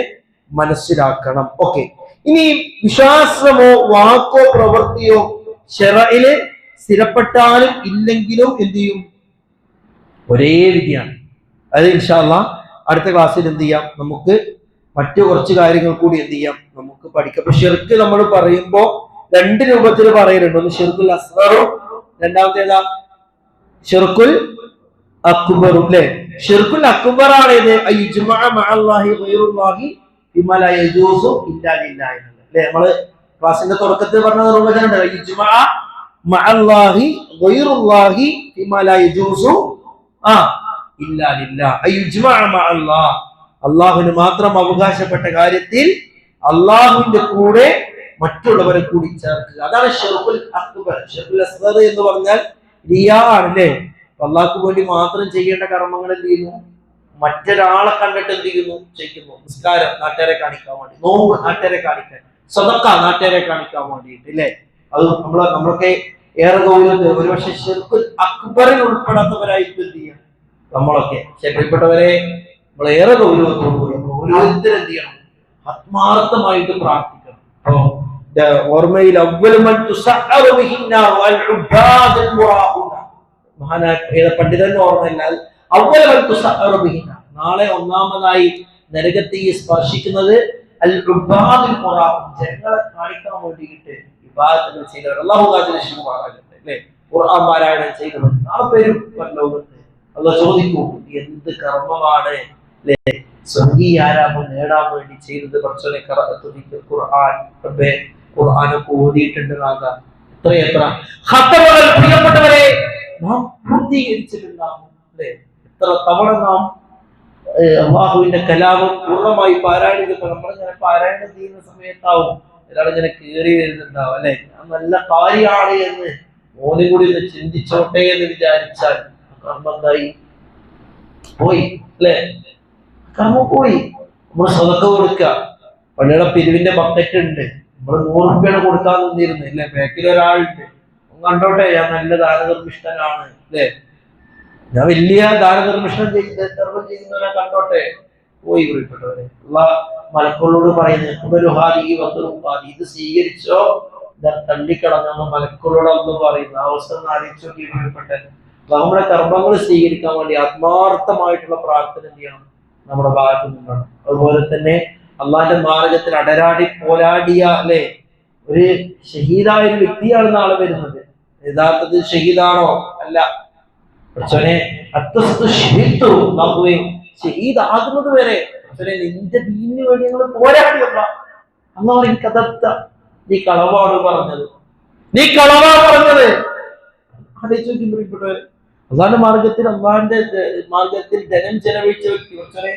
മനസ്സിലാക്കണം. ഓക്കെ, ഇനി വിശ്വാസമോ വാക്കോ പ്രവൃത്തിയോ ശറഇല് സ്ഥിരപ്പെട്ടാലും ഇല്ലെങ്കിലും എന്ത് ചെയ്യും? ഒരേ വിധിയാണ്. അത് ഇൻഷാ അല്ലാഹ് അടുത്ത ക്ലാസ്സിൽ എന്ത് ചെയ്യാം? നമുക്ക് മറ്റു കുറച്ച് കാര്യങ്ങൾ കൂടി എന്ത് ചെയ്യാം? നമുക്ക് പഠിക്കാം. അപ്പൊ ഷിർക്ക് നമ്മൾ പറയുമ്പോ രണ്ട് രൂപത്തിൽ പറയുന്നുണ്ട്. ഒന്ന് ഷിർക്കുൽ അസ്ഗറും, രണ്ടാമത്തേതാ ഷിർക്കുൽ അക്ബറും, അല്ലെ? ഷിർക്കുൽ അക്ബർ ആണ് ഇത് അയ്യുജ്മഅ മഅല്ലാഹി ഗൈറുല്ലാഹി ബിമാ ലാ യജൂസു ഇല്ലാ ലില്ലാഹി, അല്ലെ? നമ്മള് ക്ലാസിന്റെ തുടക്കത്തിൽ പറഞ്ഞ നിർവചനം ഉണ്ട്. അയ്യുജ്മഅ മഅല്ലാഹി ഗൈറുല്ലാഹി ബിമാ ലാ യജൂസു ഇല്ലാ ലില്ലാഹ്. അയ്യുജ്മഅ മഅല്ലാഹ്, അല്ലാഹുവിന് മാത്രം അവകാശപ്പെട്ട കാര്യത്തിൽ അല്ലാഹുവിന്റെ കൂടെ മറ്റുള്ളവരെ കൂടി ചേർക്കുക. അതാണ് ഷിർക്കുൽ അക്ബർ. ഷിർക്കുൽ അസ്ഗർ എന്ന് പറഞ്ഞാൽ റിയാ ആണ്, അല്ലേ? അള്ളാഹ്ക്ക് വേണ്ടി മാത്രം ചെയ്യേണ്ട കർമ്മങ്ങൾ എന്ത് ചെയ്യുന്നു? മറ്റൊരാളെ കണ്ടിട്ട് എന്ത് ചെയ്യുന്നു? ചെയ്യുന്നു. നിസ്കാരം നാട്ടുകാരെ കാണിക്കാൻ വേണ്ടി, നോമ്പ് നാട്ടുകാരെ കാണിക്കാൻ, സദഖ നാട്ടുകാരെ കാണിക്കാൻ വേണ്ടിയിട്ട്, അല്ലേ? അത് നമ്മളൊക്കെ ഏറെ ഗൗരവത്തിൽ ഒരുപക്ഷെ ഷിർക്കുൽ അക്ബറിൽ ഉൾപ്പെടാത്തവരായിട്ട് എന്ത് ചെയ്യാം നമ്മളൊക്കെ. പ്രിയപ്പെട്ടവരെ, നമ്മൾ ഏറെ ഗൗരവത്തോടു കൂടി ഓരോരുത്തരും എന്ത് ചെയ്യണം? ആത്മാർത്ഥമായിട്ട് പ്രാർത്ഥിക്കണം. ഓർമ്മയിൽ മഹാനായ പണ്ഡിതന്റെ ഓർമ്മയില്ലാൽ നാളെ ഒന്നാമതായി നരകത്തെ സ്പർശിക്കുന്നത് അൽ ഉബാദുൽ ഖുറാൻ, ജനങ്ങളെ കാണിക്കാൻ വേണ്ടിയിട്ട് ഇബാദത്തുകൾ ചെയ്തവർ, അല്ലാഹു കാത്തിരക്ഷിക്കുമാറാകട്ടെ, അല്ലേ? ഖുർആൻ പാരായണം ചെയ്തവർ നാളെ പേരും ലോകത്ത് അല്ലാഹു ചോദിക്കും, എന്ത് കർമ്മമാണ്, അല്ലേ, സ്വർഗീയ ആരാമം നേടാൻ വേണ്ടി ചെയ്തത്? പഠിച്ചോനെ ഖുർആൻ, ഖുർആനൊക്കെ ഓതിയിട്ടുണ്ടാകാം. എത്രയെത്ര ഖത്തമുകൾ പ്രിയപ്പെട്ടവരെ നാം പൂർത്തീകരിച്ചിട്ടുണ്ടാകും, അല്ലെ? എത്ര തവണ നാം അള്ളാഹുവിന്റെ കലാമം പൂർണ്ണമായി പാരായണം ചെയ്തപ്പോൾ നമ്മളിങ്ങനെ പാരായണം ചെയ്യുന്ന സമയത്താവും ഒരാളിങ്ങനെ കയറി വരുന്നുണ്ടാവും, അല്ലെ? ഞാൻ നല്ല കാര്യമാണ് എന്ന് മോനും കൂടി ഒന്ന് ചിന്തിച്ചോട്ടെ എന്ന് വിചാരിച്ചാൽ കർമ്മം എന്തായി? പോയി, അല്ലെ? കർമ്മം പോയി. നമ്മൾ സ്വതക്ക കൊടുക്കുക, പള്ളിയുടെ പിരിവിന്റെ ബക്കറ്റ് ഉണ്ട്, നമ്മൾ 100 രൂപയാണ് കൊടുക്കാൻ നിന്നിരുന്നു, അല്ലെ? ബാക്കിൽ ഒരാളുണ്ട്, കണ്ടോട്ടെ ഞാൻ നല്ല ദാനധർമ്മിഷ്ഠനാണ്, അല്ലെ? ഞാൻ വലിയ ദാനധർമ്മിഷ്ഠം ധർമ്മം ചെയ്യുന്നവരെ കണ്ടോട്ടെ. പോയി പ്രിയപ്പെട്ടവരെ. മലക്കുകളോട് പറയുന്നത് ഇത് സ്വീകരിച്ചോ, തള്ളിക്കളഞ്ഞ മലക്കുകളോടൊന്ന് പറയുന്നു. ആ അവസ്ഥ ആലോചിച്ചു നോക്കി പ്രിയപ്പെട്ടത്. നമ്മുടെ കർമ്മങ്ങൾ സ്വീകരിക്കാൻ വേണ്ടി ആത്മാർത്ഥമായിട്ടുള്ള പ്രാർത്ഥന എന്ത് ചെയ്യണം? നമ്മുടെ ഭാഗത്ത് നിന്നാണ്. അതുപോലെ തന്നെ അള്ളാന്റെ മാർഗത്തിൽ അടരാടി പോരാടിയ, അല്ലെ, ഒരു ഷഹീദായ ഒരു വ്യക്തിയാണ് നാളെ വരുന്നത്. യഥാർത്ഥത്തിൽ ഷഹീദാണോ? അല്ല. പക്ഷേ ഷഹീദാകുന്നത് വരെ നിന്റെ ദീനിന് വേണ്ടി നിങ്ങൾ പോരാടിയല്ല. അന്ന് പറയും കഥത്ത, നീ കളവാണ് പറഞ്ഞത്, നീ കളവാ പറഞ്ഞത്. ആലോചിക്കപ്പെട്ടവർ, അള്ളാന്റെ മാർഗത്തിൽ ധനം ചെലവഴിച്ച വ്യക്തി കുറച്ചേ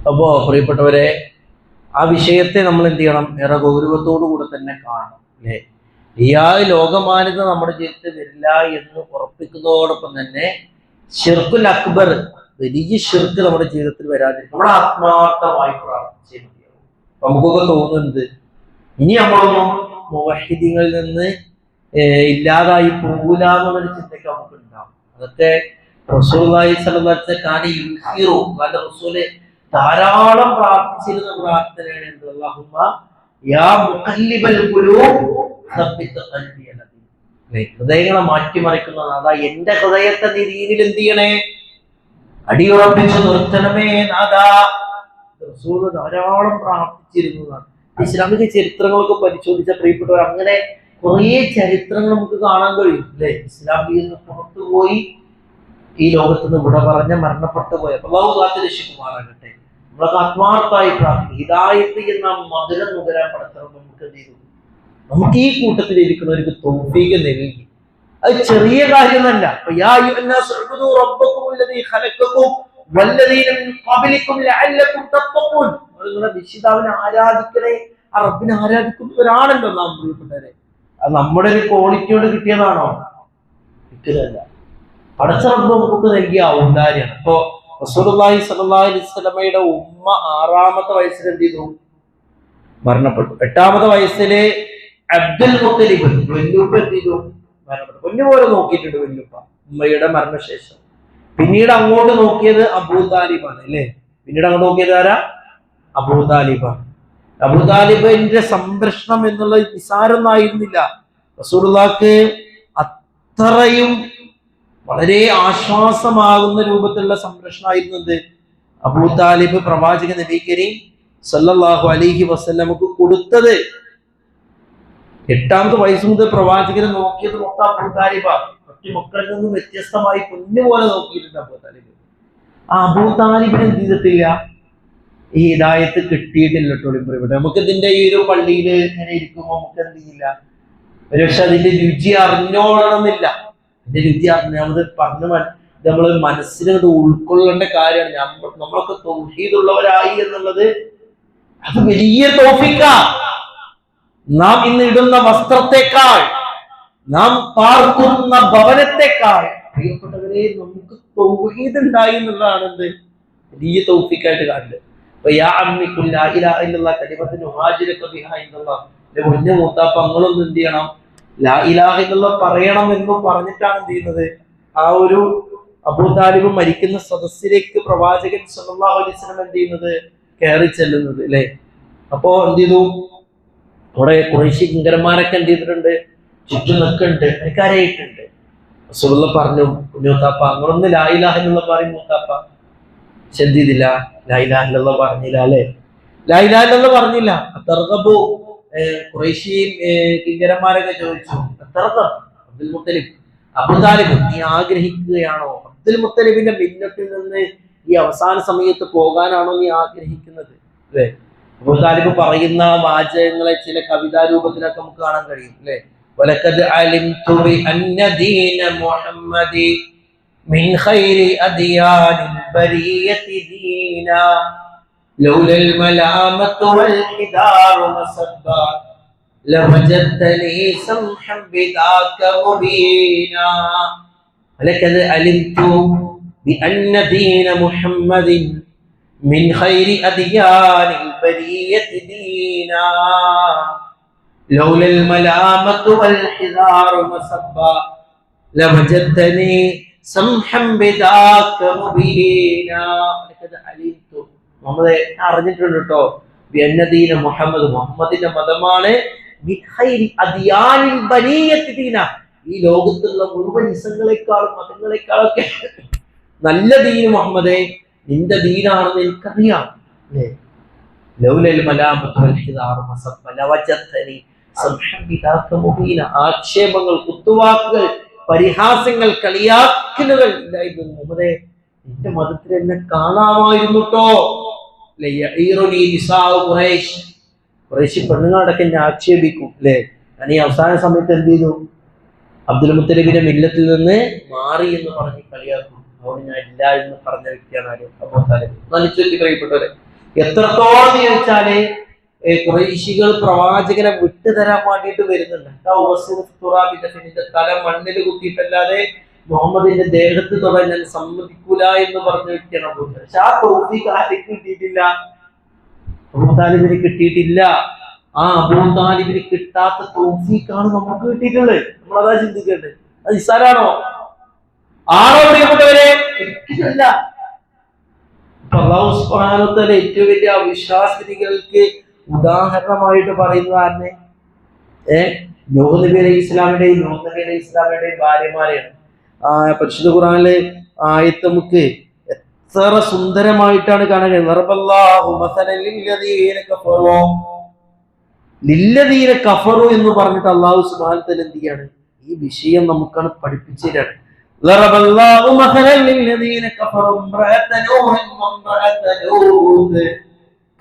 അപ്പോ പ്രിയപ്പെട്ടവരെ, ആ വിഷയത്തെ നമ്മൾ എന്ത് ചെയ്യണം? ഏറെ ഗൗരവത്തോടു കൂടെ തന്നെ കാണണം, അല്ലെ? ലോകമാന്യത നമ്മുടെ ജീവിതത്തിൽ വരില്ല എന്ന് ഉറപ്പിക്കുന്നതോടൊപ്പം തന്നെ ഷിർക്കുൽ അക്ബർ, വലിയ ഷിർക്ക് നമ്മുടെ ജീവിതത്തിൽ വരാതിരിക്കും നമ്മൾ ആത്മാർത്ഥമായി പ്രാർത്ഥിച്ചേ മതിയാവും. നമുക്കൊക്കെ തോന്നുന്നത് ഇനി നമ്മളൊന്നും മുവഹിദീങ്ങളിൽ നിന്ന് ഇല്ലാതായി പോകൂല എന്നുള്ളൊരു ചിന്തയ്ക്ക് നമുക്ക് ഉണ്ടാവും. അതൊക്കെ റസൂലുള്ളാഹി സ്വല്ലല്ലാഹു അലൈഹി വസല്ലം റസൂല് ധാരാളം പ്രാർത്ഥിച്ചിരുന്ന പ്രാർത്ഥനയാണ്. അല്ലാഹുമ്മ യാ മുഖല്ലിബൽ ഖുലൂബ് സബ്ബിത് ഖൽബി അലദീ. ഹൃദയങ്ങളെ മാറ്റിമറിക്കുന്ന നാഥാ, എന്റെ ഹൃദയത്തെ നീ ദീനിൽ എന്ത് ചെയ്യണേ, അടിയുറപ്പിച്ച് നിർത്തണമേ നാഥാ. റസൂൽ ധാരാളം പ്രാർത്ഥിച്ചിരുന്നതാണ്. ഇസ്ലാമിക ചരിത്രങ്ങളൊക്കെ പരിശോധിച്ച പ്രിയപ്പെട്ടവർ, അങ്ങനെ കുറെ ചരിത്രങ്ങൾ നമുക്ക് കാണാൻ കഴിയും അല്ലെ. ഇസ്ലാമിൽ നിന്ന് പുറത്തുപോയി ഈ ലോകത്ത് നിന്ന് വിട പറഞ്ഞ മരണപ്പെട്ടു പോയ അല്ലാഹു കാത്ത് രക്ഷിക്കുമാറാകട്ടെ. നമ്മളൊക്കെ ആത്മാർത്ഥമായി പ്രാർത്ഥിക്കും. ഹിദായത്ത് എന്ന മധുരം നുകരാൻ പടത്തണം നമുക്ക് എന്ത് ചെയ്തു, നമുക്ക് ഈ കൂട്ടത്തിൽ ഇരിക്കുന്നവർക്ക് തൗഫീഖ് നൽകി. അത് ചെറിയ കാര്യമല്ല. നിങ്ങളുടെ രക്ഷിതാവിനെ ആരാധിക്കണേ, ആ റബ്ബിനെ ആരാധിക്കുന്നവരാണല്ലോ നാം പ്രിയപ്പെട്ടവരെ. അത് നമ്മുടെ ഒരു ക്വാളിറ്റിയോട് കിട്ടിയതാണോ? കിട്ടിയതല്ല. പടച്ച റബ്ബ് നമുക്ക് നൽകിയ ഔദാര്യാണ്. ഇപ്പോ റസൂലുള്ളാഹി സ്വല്ലല്ലാഹു അലൈഹി വസല്ലമയുടെ ഉമ്മ 6-ാമത്തെ വയസ്സിൽ എന്ത് ചെയ്തു, മരണപ്പെട്ടു. 8-ാമത്തെ വയസ്സില് അബ്ദുൽ മുത്തലിബ് വല്ലുപ്പ എന്ത് ചെയ്തു, മരണപ്പെട്ടു. പൊന്നുപോലെ നോക്കിയിട്ടുണ്ട് വല്ലുപ്പ ഉമ്മയുടെ മരണശേഷം. പിന്നീട് അങ്ങോട്ട് നോക്കിയത് അബൂ താലിബാണ് അല്ലേ. പിന്നീട് അങ്ങോട്ട് നോക്കിയത് ആരാ? അബൂ താലിബാണ്. അബൂ താലിബിന്റെ സംരക്ഷണം എന്നുള്ളത് നിസാരമൊന്നായിരുന്നില്ല. റസൂലുള്ളാഹിക്ക് അത്രയും വളരെ ആശ്വാസമാകുന്ന രൂപത്തിലുള്ള സംരക്ഷണമായിരുന്നത് അബൂ താലിബ് പ്രവാചക നബി കരീം സല്ലല്ലാഹു അലൈഹി വസല്ലമക്ക് കൊടുത്തത്. 8-ാമത്തെ വയസ്സ് മുതൽ പ്രവാചകനെ നോക്കിയത് മൊത്തം അബൂ താലിബ. മറ്റു മക്കളിൽ നിന്നും വ്യത്യസ്തമായി പൊന്നുപോലെ നോക്കിയിട്ടുണ്ട് അബൂ താലിബ്. ആ അബൂ താലിബിനെ എന്ത് ചെയ്തിട്ടില്ല, ഈ ഹിദായത്ത് കിട്ടിയിട്ടില്ല കേട്ടോ. ഇവിടെ നമുക്ക് ഇതിന്റെ ഈ ഒരു പള്ളിയിൽ ഇങ്ങനെ ഇരിക്കുമ്പോൾ നമുക്ക് എന്ത് ചെയ്യില്ല, ഒരുപക്ഷെ അതിന്റെ രുചി അറിഞ്ഞോളണമെന്നില്ല. അതിന്റെ രുചി അറിഞ്ഞാമത് നമ്മൾ മനസ്സിനത് ഉൾക്കൊള്ളേണ്ട കാര്യമാണ്. നമ്മളൊക്കെ തൗഹീദുള്ളവരായി എന്നുള്ളത് അത് വലിയ തൗഫീഖാ. നാം ഇന്ന് ഇടുന്ന വസ്ത്രത്തെക്കാൾ, നാം പാർക്കുന്ന ഭവനത്തെക്കാൾ പ്രിയപ്പെട്ടവരെ നമുക്ക് തൗഹീദ് ഉണ്ടായി എന്നുള്ളതാണ് എന്ത് വലിയ തൗഫീഖായിട്ട് കാണുന്നത്. മൂത്താപ്പങ്ങളൊന്നും എന്ത് ചെയ്യണം, ലാ ഇലാഹ ഇല്ലല്ലാഹ് പറയണം എന്ന് പറഞ്ഞിട്ടാണ് എന്ത് ചെയ്യുന്നത്, ആ ഒരു അബൂ താലിബ് മരിക്കുന്ന സദസ്സിലേക്ക് പ്രവാചകൻ സല്ലല്ലാഹു അലൈഹി വസല്ലം എന്ത് ചെയ്യുന്നത്, കയറി ചെല്ലുന്നത് അല്ലെ. അപ്പോ എന്ത് ചെയ്തു, അവിടെ ഖുറൈശി കിങ്കരന്മാരൊക്കെ എന്ത് ചെയ്തിട്ടുണ്ട്, ചുറ്റും നിൽക്കുന്നുണ്ട്, കരയിട്ടുണ്ട്. റസൂലുള്ളാഹി പറഞ്ഞു, മൂത്താപ്പ അങ്ങനൊന്ന് ലാ ഇലാഹ ഇല്ലല്ലാഹ് പറയും മൂത്താപ്പ. പക്ഷെ എന്ത് ചെയ്തില്ല, ലാ ഇലാഹ ഇല്ലല്ലാഹ് പറഞ്ഞില്ല അല്ലെ. ലാ ഇലാഹ ഇല്ലല്ലാഹ് പറഞ്ഞില്ല. തർഗബു ഖുറൈശി കിങ്കരന്മാരൊക്കെ ചോദിച്ചു, അബ്ദുൽ മുത്തലിബ്, അബൂ താലിബ് നീ ആഗ്രഹിക്കുകയാണോ, അബ്ദുൽ മുത്തലിബിന്റെ മില്ലത്തിൽ നിന്ന് ഈ അവസാന സമയത്ത് പോകാനാണോ നീ ആഗ്രഹിക്കുന്നത് അല്ലെ. അബൂ താലിബ് പറയുന്ന വാചകങ്ങളെ ചില കവിതാ രൂപത്തിലൊക്കെ നമുക്ക് കാണാൻ കഴിയും അല്ലെ. വലഖദ് അലിംതു ബിഅന്ന ദീന മുഹമ്മദി മിൻ ഖൈരി അദിയാനിൽ ബരിയതി ദീനാ ലൗലൽ മലാമത്തു വൽ ഹിദാറു മസബ്ബാ ലവജദ്തനി സംഹം ബിദാക മുബീനാ. വലഖദ് അലിംതു ബിഅന്ന ദീന മുഹമ്മദിൻ മിൻ ഖൈരി അദിയാനിൽ ബരിയതി ദീനാ ലൗലൽ മലാമത്തു വൽ ഹിദാറു മസബ്ബാ ലവജദ്തനി സംഹം ബിദാക മുബീനാ. വലഖദ് അലിംതു മുഹമ്മദ് അറിഞ്ഞിട്ടുണ്ട് കേട്ടോ, ബിഅന്നദീന മുഹമ്മദ് മുഹമ്മദിന്റെ മതമാണ് മിൻ ഖൈരി അദിയാനിൽ ബരിയതി ദീന ഈ ലോകത്തുള്ള മുഴുവൻ ഇസങ്ങളെക്കാളും മതങ്ങളെക്കാളൊക്കെ നല്ല ദീൻ മുഹമ്മദേ നിന്റെ ദീനാണെന്ന് എനിക്കറിയാം അല്ലേ. ലൗലൽ മലാമത്തു വൽ ഹിദാറു മസബ്ബ ലവജദ്തനി സംഹം ബിദാക മുബീന. ആക്ഷേപങ്ങൾ, കുത്തുവാക്കുകൾ, പരിഹാസങ്ങൾ, കളിയാക്കലുകൾ ഇല്ലായിരുന്നു മുഹമ്മദേ, നിന്റെ മതത്തിൽ എന്നെ കാണാമായിരുന്നു കേട്ടോ. ഖുറൈശി പെണ്ണുങ്ങളടക്കം എന്നെ ആക്ഷേപിക്കും അല്ലെ. ഞാൻ ഈ അവസാന സമയത്ത് എന്ത് ചെയ്തു, അബ്ദുൽ മുത്തലിബിന്റെ മില്ലത്തിൽ നിന്ന് മാറി എന്ന് പറഞ്ഞ് കളിയാക്കും. അതുകൊണ്ട് ഞാൻ ഇല്ല എന്ന് പറഞ്ഞ വ്യക്തിയാണ് ആര്, അബൂ താലിബ്. നലിച്ചൊക്കെ കഴിയപ്പെട്ടവരെ എത്രത്തോളം ചോദിച്ചാല് ഖുറൈശികൾ പ്രവാചകനെ വിട്ടുതരാൻ വേണ്ടിയിട്ട് വരുന്നുണ്ട്. നിന്റെ തല മണ്ണിൽ കുത്തിയിട്ടല്ലാതെ മുഹമ്മദിന്റെ ദേഹത്ത് തൊടാൻ ഞാൻ സമ്മതിക്കൂല എന്ന് പറഞ്ഞ വ്യക്തിയാണ് അബൂ താലിബ്. പക്ഷെ ആ തൗഫീഖ് ആർക്ക് കിട്ടിയിട്ടില്ല, അബൂ താലിബിന് കിട്ടിയിട്ടില്ല. ആ അബൂ താലിബിന് കിട്ടാത്ത തൗഫീഖാണ് നമുക്ക് കിട്ടിയിട്ടുള്ളത്. നമ്മളതാ ചിന്തിക്കേണ്ടത്. അത് നിസ്സാരാണോ? ആണോ പ്രിയപ്പെട്ടവരെ? ഒരിക്കലല്ല. അല്ലാഹു സുബ്ഹാനഹു വ തആല ഏറ്റവും വലിയ അവിശ്വാസികൾക്ക് ഉദാഹരണമായിട്ട് പറയുന്നത് ആരെ? നൂഹ് നബി അലൈഹി ഇസ്ലാമിന്റെയും ഭാര്യമാരെയാണ് പരിശുദ്ധ ഖുർആനിലെ ആയത്ത് നമുക്ക് എത്ര സുന്ദരമായിട്ടാണ് കാണാൻ ലില്ലദീന കഫറു എന്ന് പറഞ്ഞിട്ട് അല്ലാഹു സുബ്ഹാനഹു വ തആല എന്ത് ചെയ്യാണ് ഈ വിഷയം നമുക്കാണ് പഠിപ്പിച്ചു തരാണ്. ളറബല്ലാഹു മസലൻ ലില്ലദീന കഫറു ഇംറഅത നൂഹിൻ വഇംറഅത ലൂത്ത്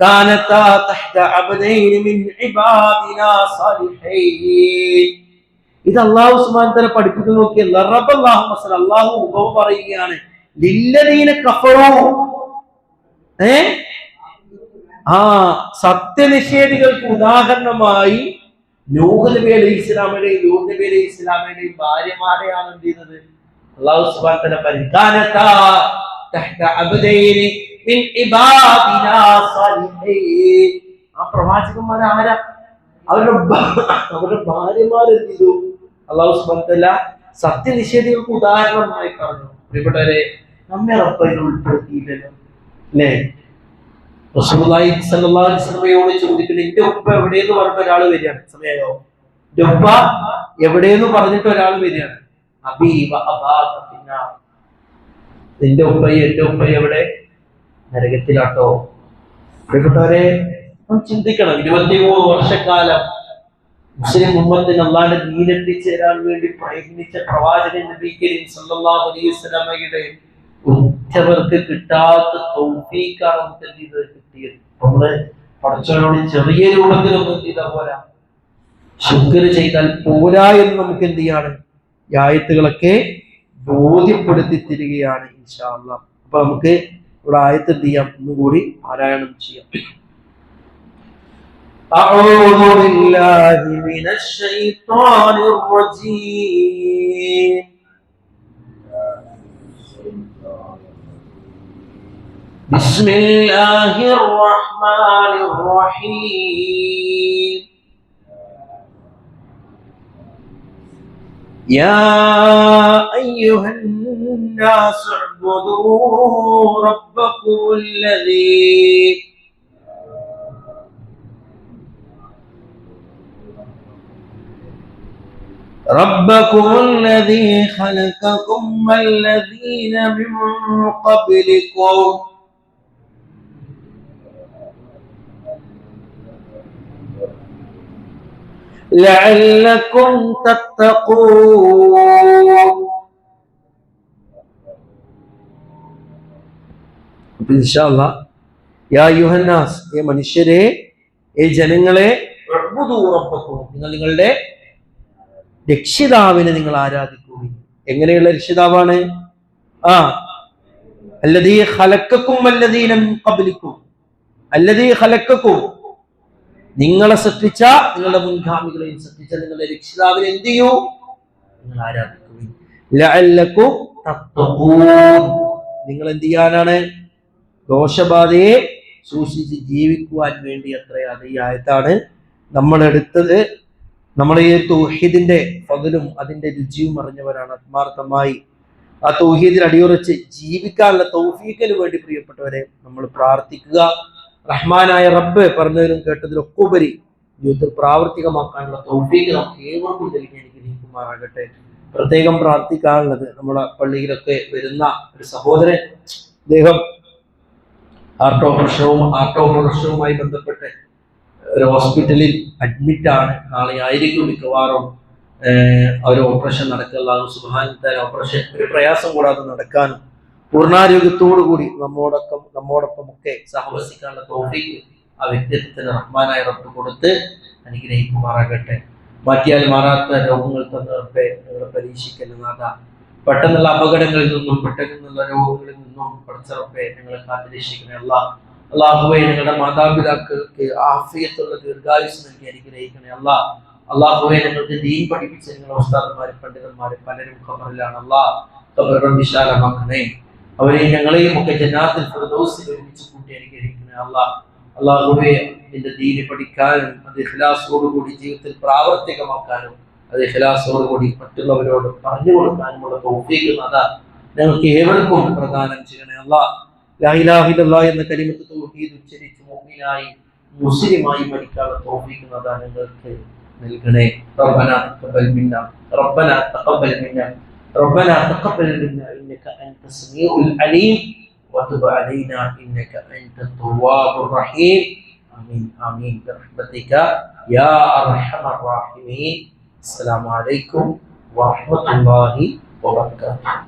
കാനതാ തഹ്ത അബ്ദൈൻ മിൻ ഇബാദിനാ സാലിഹീൻ. ഇത് അല്ലാഹു സുബ്ഹാനഹു വ തആല പഠിപ്പിക്കുന്നു. നോക്കിയാൽ ളറബല്ലാഹു മസല, അല്ലാഹു ഉപമ പറയുകയാണ് ലില്ലദീന കഫറു, സത്യനിഷേധികൾക്ക് ഉദാഹരണമായി നൂഹ് നബി അലൈഹി ഇസ്ലാമിന്റെയും ലൂത്ത് നബി അലൈഹി ഇസ്ലാമിന്റെയും ഭാര്യമാരെയാണ് എന്ത് ചെയ്യുന്നത് അല്ലാഹു സുബ്ഹാനഹു വ തആല പരിഗാനതാ തഹ്ത അബ്ദൈൻ മിൻ ഇബാദിനാ സാലിഹീൻ. ആ പ്രവാചകന്മാർ ആരാ? അവരുടെ ഭാര്യമാർ എന്ത് ചെയ്തു? അല്ലാഹു സുബ്ഹാനഹു വ തആല സത്യനിഷേധികൾക്ക് ഉദാഹരണമായി പറഞ്ഞു. പ്രിയപ്പെട്ടവരെ, നമ്മെ റബ്ബിൽ ഉൾപ്പെടുത്തിയില്ലല്ലോ അല്ലേ? റസൂലുള്ളാഹി സ്വല്ലല്ലാഹു അലൈഹി വസല്ലമയോട് ചോദിക്കുന്നത്, എന്റെ ഉപ്പ എവിടെയെന്ന് പറഞ്ഞിട്ട് ഒരാൾ വരികയാണ്. സമയായോ? എന്റെ ഉപ്പ എവിടെയെന്ന് പറഞ്ഞിട്ട് ഒരാൾ വരികയാണ്. നിന്റെ ഉപ്പയും എന്റെ ഉപ്പയും എവിടെ? നരകത്തിലാട്ടോ. പ്രിയപ്പെട്ടവരെ, ചിന്തിക്കണം. 23 വർഷക്കാലം മുസ്ലിം ഉമ്മത്തിന് അല്ലാഹുവിന്റെ ദീൻ എത്തിച്ചേരാൻ വേണ്ടി പ്രയത്നിച്ച പ്രവാചകൻ നബി കരീം സല്ലല്ലാഹു അലൈഹി വസല്ലമയുടെ ഉറ്റവർക്ക് കിട്ടാത്ത തൗഫീഖാണ് നമുക്ക് കിട്ടിയത്. നമ്മള് പടച്ചവനോട് ചെറിയ രൂപത്തിലൊന്നും ചെയ്താൽ പോരാ, ശുക്ർ ചെയ്താൽ പോരാ എന്ന് നമുക്ക് എന്ത് ചെയ്യാണ്? ഈ ആയത്തുകളൊക്കെ ബോധ്യപ്പെടുത്തി തരികയാണ് ഇൻഷാ അല്ലാഹ്. അപ്പൊ നമുക്ക് ഇവിടെ ആയത്ത് എന്ത് ചെയ്യാം? ഒന്നുകൂടി പാരായണം ചെയ്യാം. أعوذ بالله من الشيطان الرجيم. بسم الله الرحمن الرحيم. يا أيها الناس اعبدوا ربكم الذي خلقكم والذين من قبلكم لعلكم تتقون. ഇൻഷാല്ലാ, യാ അയ്യുഹന്നാസ്, ഏ മനുഷ്യരെ, ഏ ജനങ്ങളെ, ഉഅ്ബുദൂ റബ്ബക്കും, നിങ്ങൾ നിങ്ങളുടെ രക്ഷിതാവിനെ നിങ്ങൾ ആരാധിക്കുക. എങ്ങനെയുള്ള രക്ഷിതാവാണ്? അല്ലദീ ഖലഖക്കും വല്ലദീന മിൻ ഖബ്ലിക്കും. അല്ലദീ ഖലഖക്കും, നിങ്ങളെ സൃഷ്ടിച്ച, നിങ്ങളുടെ മുൻഗാമികളെയും സൃഷ്ടിച്ച നിങ്ങളുടെ രക്ഷിതാവിനെ എന്ത് ചെയ്യൂ? നിങ്ങൾ ആരാധിക്കുക. ലഅല്ലക്കും തത്തഖൂൻ, നിങ്ങൾ എന്ത് ചെയ്യാനാണ്? ദോഷബാധയെ സൂക്ഷിച്ച് ജീവിക്കുവാൻ വേണ്ടി അത്രയാണ് ഈ ആയത്താണ് നമ്മൾ എടുത്തത്. നമ്മൾ ഈ തൗഹീദിന്റെ ഫദ്ലും അതിന്റെ രുചിയും അറിഞ്ഞവരാണ്. ആത്മാർത്ഥമായി ആ തൗഹീദിൽ അടിയുറച്ച് ജീവിക്കാനുള്ള തൗഫീഖിന് വേണ്ടി പ്രിയപ്പെട്ടവരെ നമ്മൾ പ്രാർത്ഥിക്കുക. റഹ്മാനായ റബ്ബ് പറഞ്ഞതിലും കേട്ടതിലും ഒക്കെ ഉപരി ജീവിതത്തിൽ പ്രാവർത്തികമാക്കാനുള്ള തൗഫീഖ് നമുക്ക് ഏവർക്കും നൽകി അനുഗ്രഹിക്കുമാറാകട്ടെ. പ്രത്യേകം പ്രാർത്ഥിക്കാനുള്ളത്, നമ്മുടെ പള്ളിയിലൊക്കെ വരുന്ന ഒരു സഹോദരൻ, അദ്ദേഹം ഹാർട്ട് ഓപ്പറേഷനുമായി ബന്ധപ്പെട്ട് ഒരു ഹോസ്പിറ്റലിൽ അഡ്മിറ്റ് ആണ്. നാളെ ആയിരിക്കും മിക്കവാറും ഒരു ഓപ്പറേഷൻ നടക്കുക. അല്ലാഹു സുബ്ഹാനഹു വ തആല ഓപ്പറേഷൻ ഒരു പ്രയാസം കൂടാതെ നടക്കാനും പൂർണ്ണാരോഗ്യത്തോടു കൂടി നമ്മോടൊപ്പം ഒക്കെ സഹവസിക്കാനുള്ള തൗഫീഖ് ആ വ്യക്തിത്വത്തിന് റഹ്മാനായ റബ്ബ് കൊടുത്ത് അനുഗ്രഹിക്കുമാറാകട്ടെ. മാറ്റിയാൽ മാറാത്ത രോഗങ്ങൾ തന്ന റബ്ബേ, ഞങ്ങളെ പരീക്ഷിക്കല്ല നാഥ. പെട്ടെന്നുള്ള അപകടങ്ങളിൽ നിന്നും പെട്ടെന്നുള്ള രോഗങ്ങളിൽ നിന്നും പഠിച്ച റബ്ബേ ഞങ്ങളെ കാത്തുരക്ഷിക്കണേ അല്ലാഹ്. അല്ലാഹുവേ, ഞങ്ങളുടെ മാതാപിതാക്കൾക്ക് ആഫിയത്തുള്ള ദീർഘായുസ് നൽകി അനുഗ്രഹിക്കണേ അല്ലാഹ്. അല്ലാഹുവേ, ഞങ്ങൾക്ക് ദീൻ പഠിപ്പിച്ച ഞങ്ങളുടെ ഉസ്താദുമാരും പണ്ഡിതന്മാരും പലരും ഖബറിലാണ് അല്ലാഹ്. ഖബർ വിശാലമാക്കണേ. അവരെയും ഞങ്ങളെയും ഒക്കെ ജന്നാത്തുൽ ഫിർദൗസിൽ ഒരുമിച്ച് കൂട്ടി അനുഗ്രഹിക്കണേ അല്ലാഹ്. അല്ലാഹുവേ, നിന്റെ ദീന് പഠിക്കാനും അത് ഇഖ്ലാസോടുകൂടി ജീവിതത്തിൽ പ്രാവർത്തികമാക്കാനും അത് ഇഖ്ലാസോടുകൂടി മറ്റുള്ളവരോട് പറഞ്ഞു കൊടുക്കാനുമുള്ള തൗഫീഖ് നാഥ ഞങ്ങൾക്ക് ഏവർക്കും പ്രദാനം ചെയ്യണേ അല്ലാഹ്. ലാ ഇലാഹ ഇല്ലല്ലാഹ് എന്ന കലിമത്ത് തൗഹീദ് ഉച്ചരിച്ച് മുഅ്മിനായി മുസ്ലിമായി മരിക്കാനുള്ള തൗഫീഖ് നാഥ ഞങ്ങൾക്ക് നൽകണേ. റബ്ബന തഖബ്ബൽ മിന്നാ റബ്ബന തഖബ്ബൽ മിന്നാ റബ്ബന തഖബ്ബൽ മിന്നാ ഇന്നക അൻത സമീഉൽ അലീം വതുബ് അലൈനാ ഇന്നക അൻത തവ്വാബുർ റഹീം. ആമീൻ ആമീൻ ബിറഹ്മതിക യാ അർഹമർ റഹീമീൻ. അസ്സലാമു അലൈക്കും വറഹ്മത്തുള്ളാഹി വബറകാതുഹു.